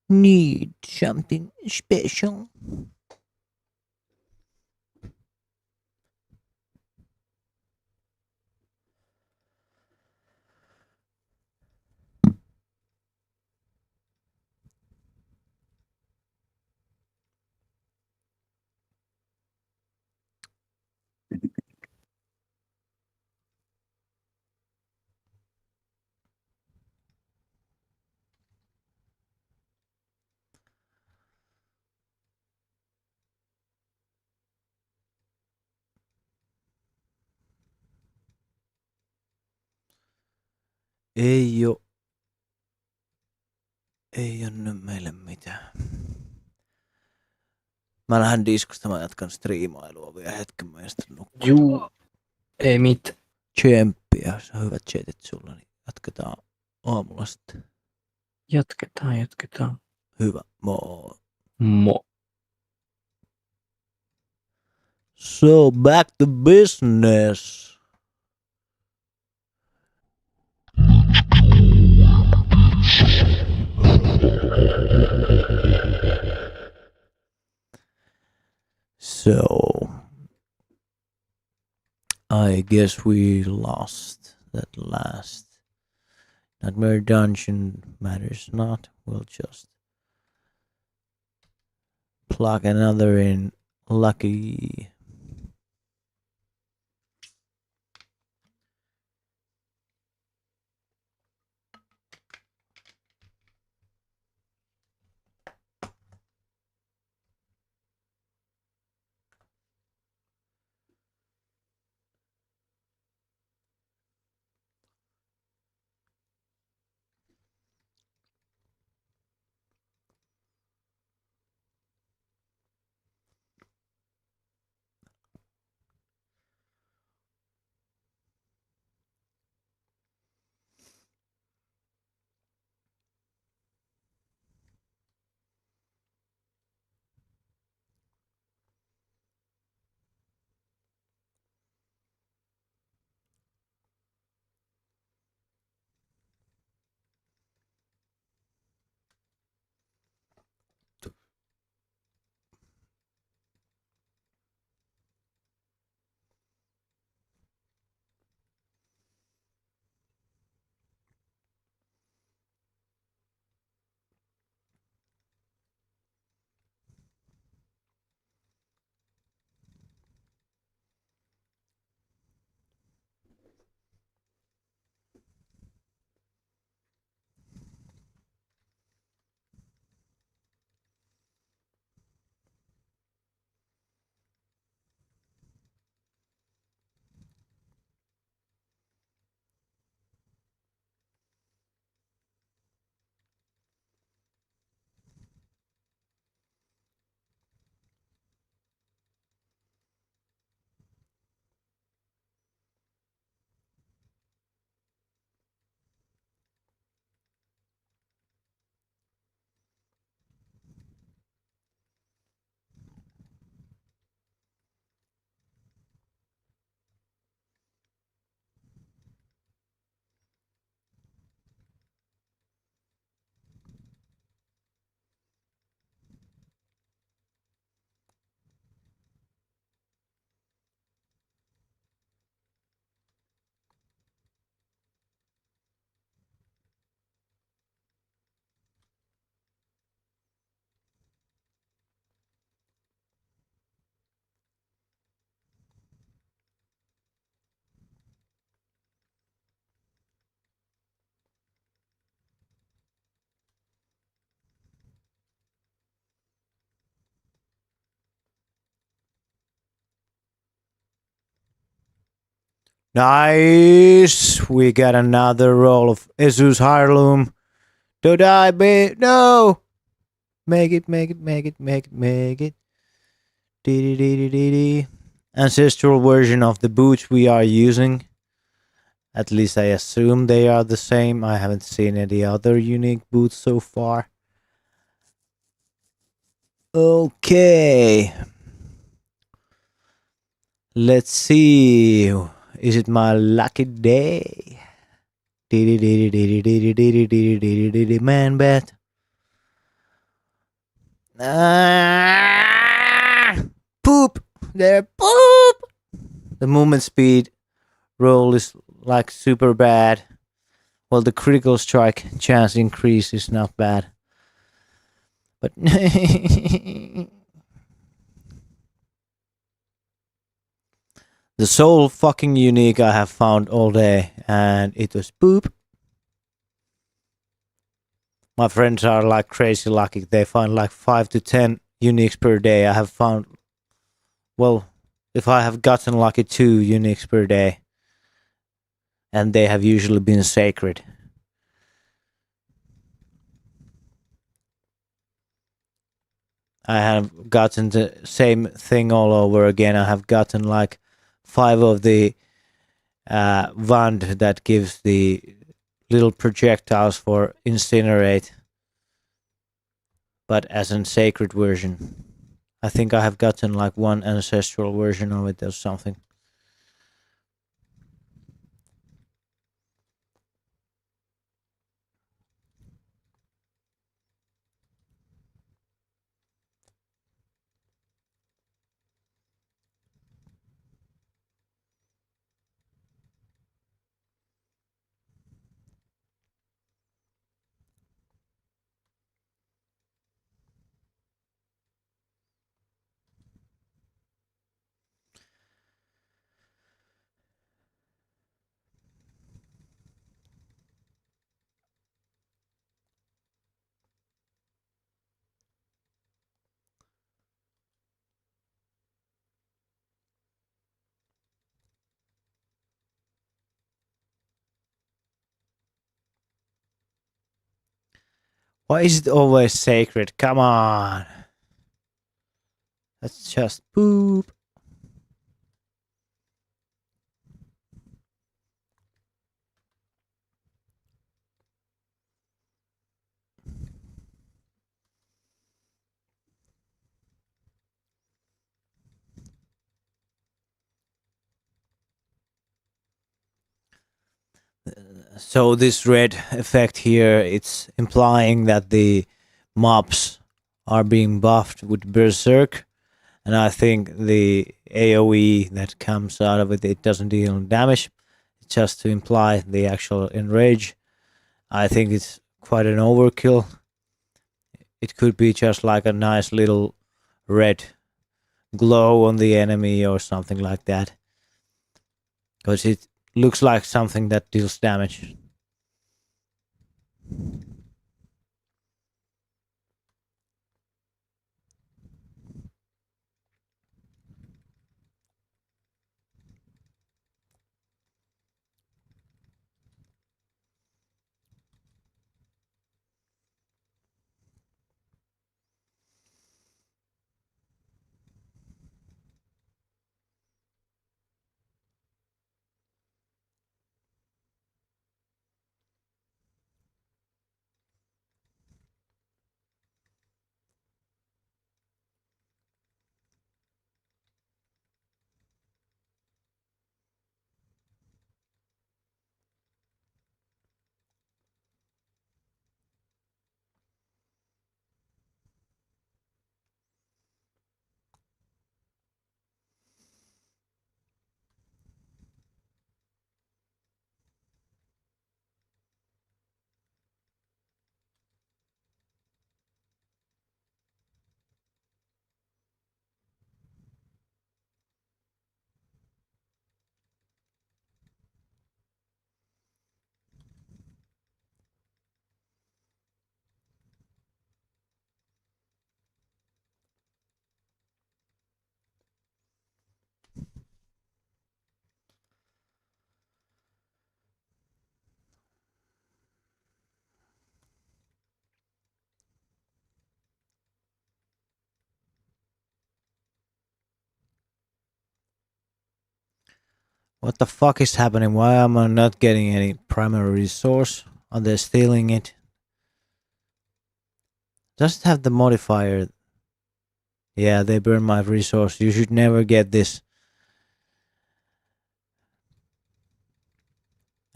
S2: Need something special. Ei oo nyt meille mitään. Mä lähden diskosta, mä jatkan striimailua vielä hetken meistä nukkua.
S3: Juu. Ei mitään.
S2: Tsemppiä, jos on hyvät chatit sulla, niin jatketaan aamulla sitten.
S3: Jatketaan.
S2: Hyvä, moi.
S3: Mo.
S2: So back to business. So I guess we lost that last nightmare dungeon. Matters not. We'll just plug another in. Lucky. Nice. We got another roll of Jesus Heirloom. Don't die, babe. No. Make it, make it, make it, make it, make it. Dee-dee-dee-dee-dee. Ancestral version of the boots we are using. At least I assume they are the same. I haven't seen any other unique boots so far. Okay. Let's see. Is it my lucky day? Man bat. Poop. There, poop. The movement speed roll is like super bad. Well, the critical strike chance increase is not bad. But the sole fucking unique I have found all day, and it was poop. My friends are like crazy lucky. They find like 5 to 10 uniques per day. I have found, well, if I have gotten lucky 2 uniques per day, and they have usually been sacred. I have gotten the same thing all over again. I have gotten like 5 of the wand that gives the little projectiles for incinerate, but as a sacred version. I think I have gotten like 1 ancestral version of it or something. Why is it always sacred? Come on. That's just poop. So this red effect here, it's implying that the mobs are being buffed with Berserk. And I think the AoE that comes out of it, it doesn't deal damage. It's just to imply the actual enrage. I think it's quite an overkill. It could be just like a nice little red glow on the enemy or something like that. Because it looks like something that deals damage. What the fuck is happening? Why am I not getting any primary resource? Are they stealing it? Does it have the modifier? Yeah, they burn my resource. You should never get this.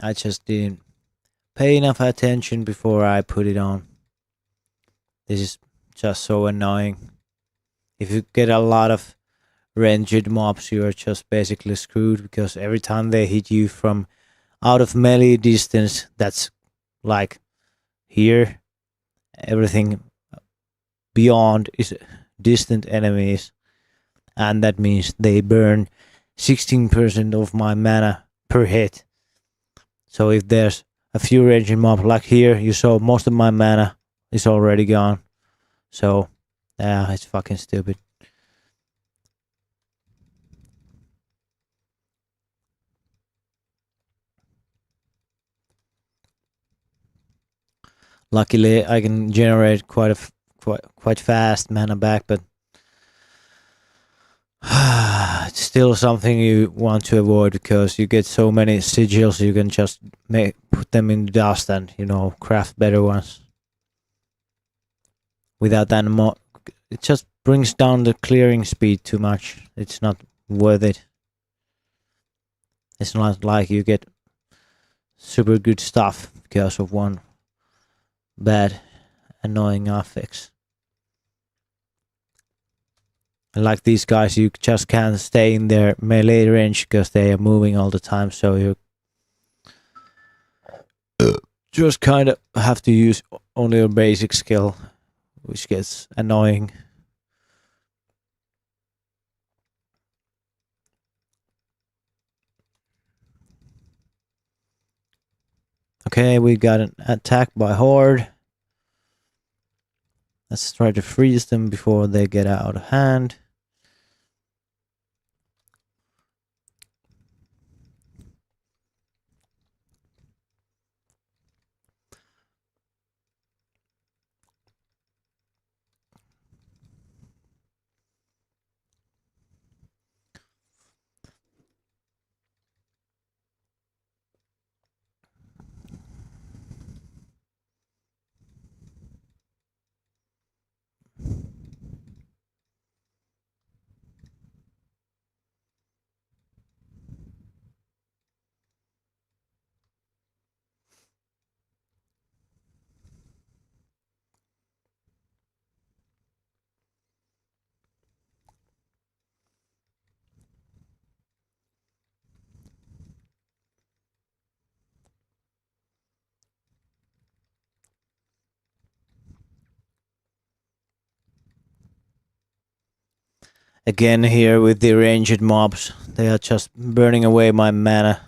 S2: I just didn't pay enough attention before I put it on. This is just so annoying. If you get a lot of ranged mobs, you are just basically screwed because every time they hit you from out of melee distance, that's like here, everything beyond is distant enemies, and that means they burn 16% of my mana per hit. So if there's a few ranging mob like here, you saw most of my mana is already gone. So yeah, it's fucking stupid. Luckily, I can generate quite fast mana back, but it's still something you want to avoid because you get so many sigils. You can just put them in the dust and craft better ones. Without that, it just brings down the clearing speed too much. It's not worth it. It's not like you get super good stuff because of one bad, annoying affix. And like these guys, you just can't stay in their melee range because they are moving all the time. So you just kind of have to use only a basic skill, which gets annoying. Okay, we got an attack by Horde. Let's try to freeze them before they get out of hand. Again here with the ranged mobs, they are just burning away my mana.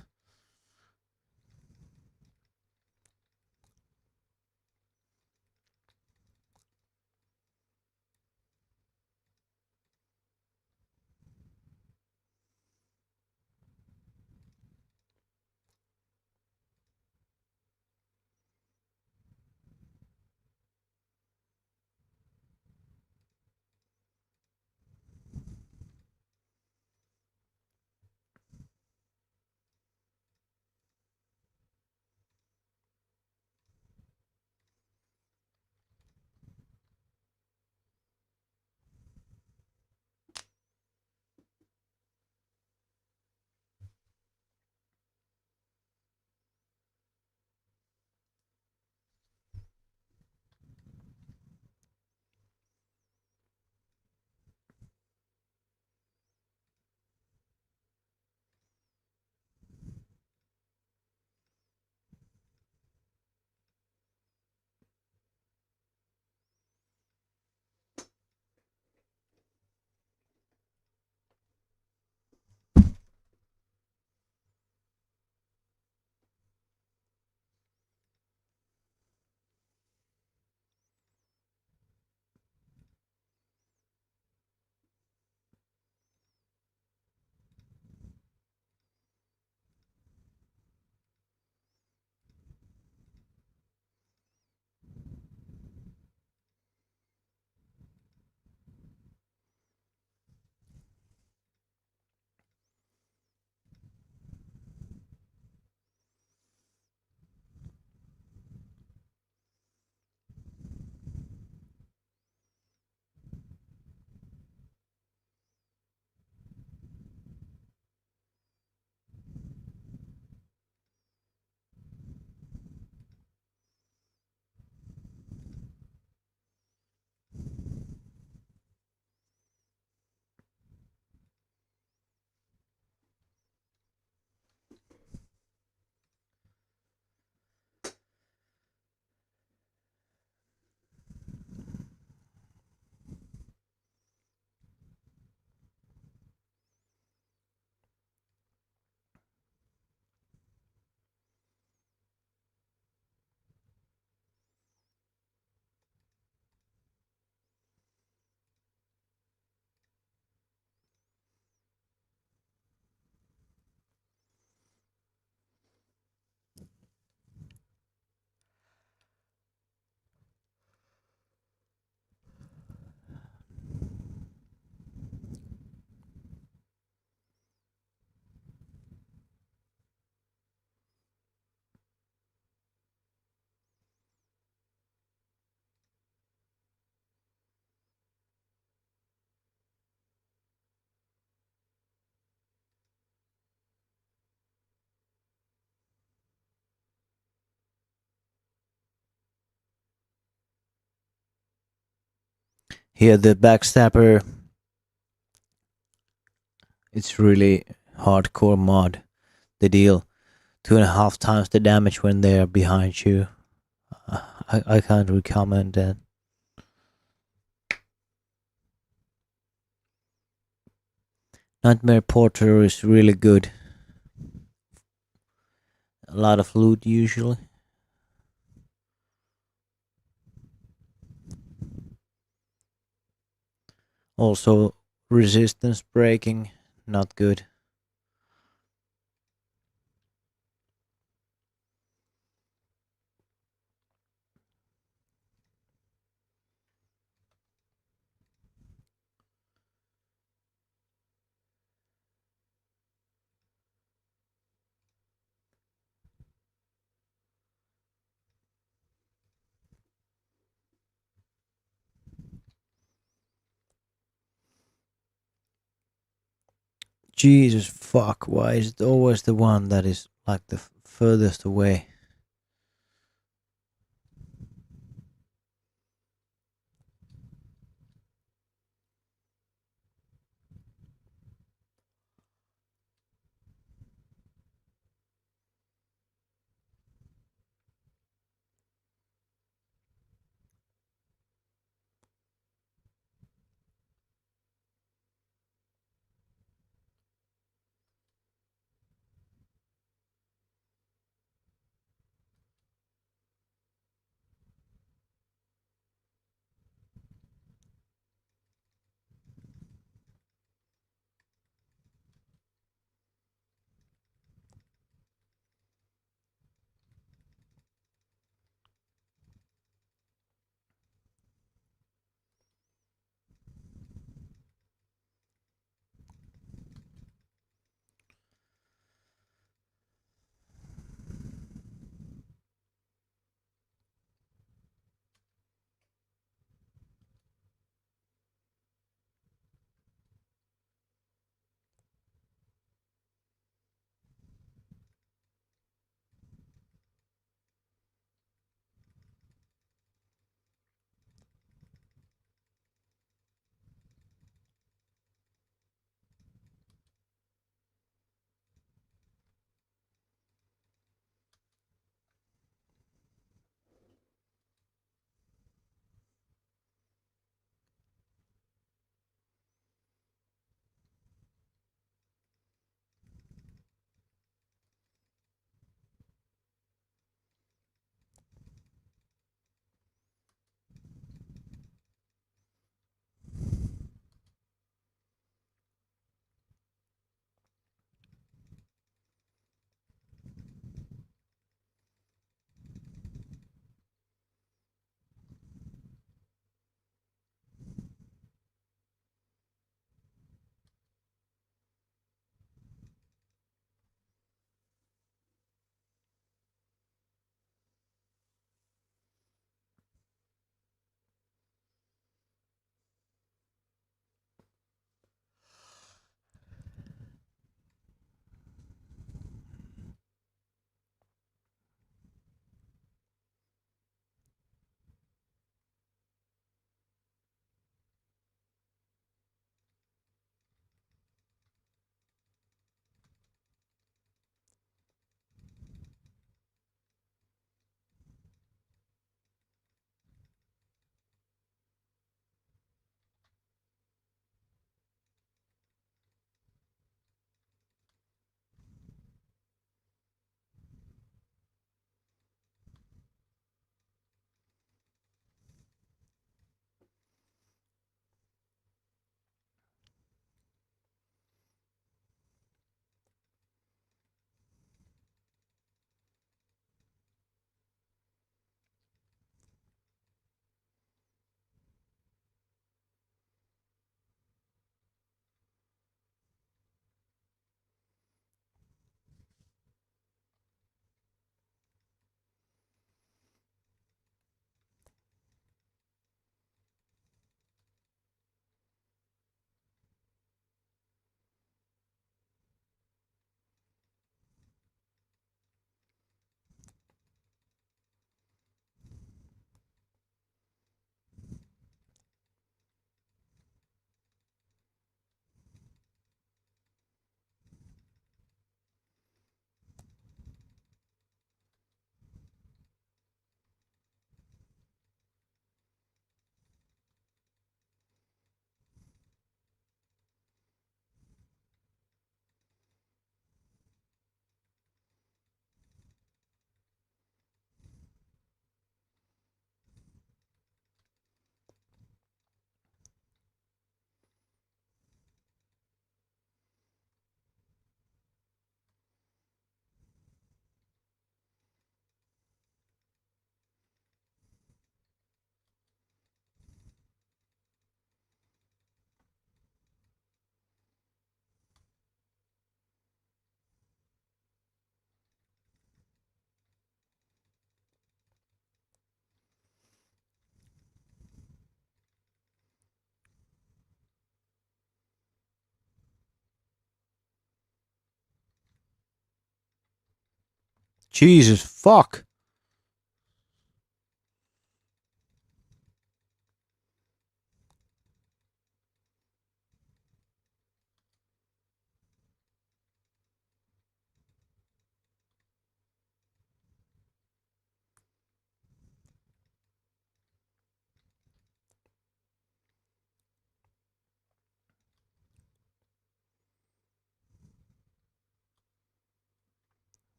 S2: Here the backstabber. It's really hardcore mod. They deal 2.5 times the damage when they are behind you. I can't recommend that. Nightmare Porter is really good. A lot of loot usually. Also resistance breaking, not good. Jesus fuck, why is it always the one that is like the furthest away? Jesus fuck.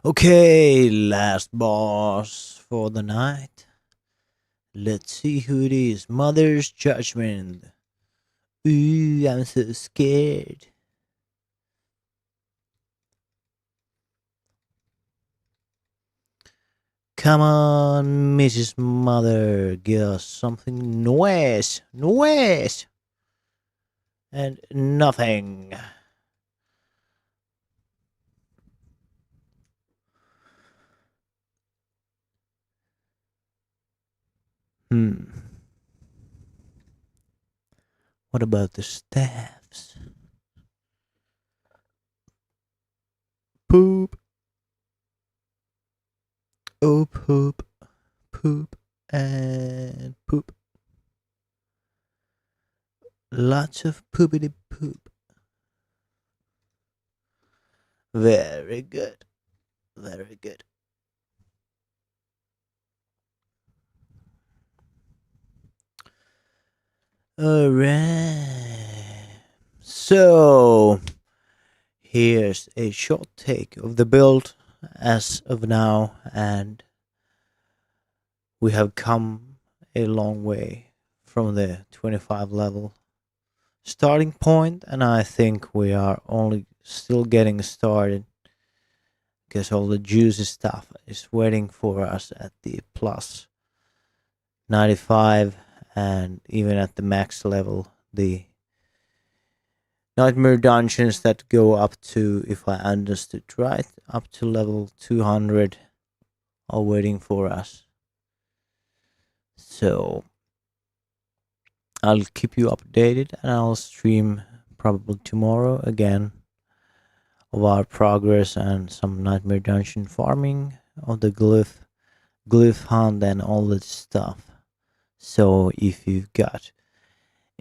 S2: Okay, last boss for the night. Let's see who it is. Mother's Judgment. Ooh, I'm so scared. Come on, Mrs. Mother, give us something noise. Noise! And nothing. What about the staffs? Poop. Oh, poop. Poop. And poop. Lots of poopity poop. Very good. Very good. Alright. So, here's a short take of the build as of now, and we have come a long way from the 25 level starting point, and I think we are only still getting started because all the juicy stuff is waiting for us at the plus 95, and even at the max level, the nightmare dungeons that go up to, if I understood right, up to level 200 are waiting for us. So I'll keep you updated, and I'll stream probably tomorrow again of our progress and some nightmare dungeon farming of the glyph hunt and all that stuff. So if you've got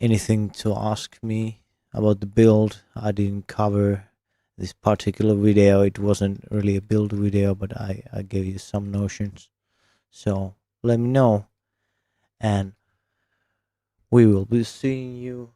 S2: anything to ask me about the build I didn't cover this particular video, it wasn't really a build video, but I gave you some notions. So let me know, and we will be seeing you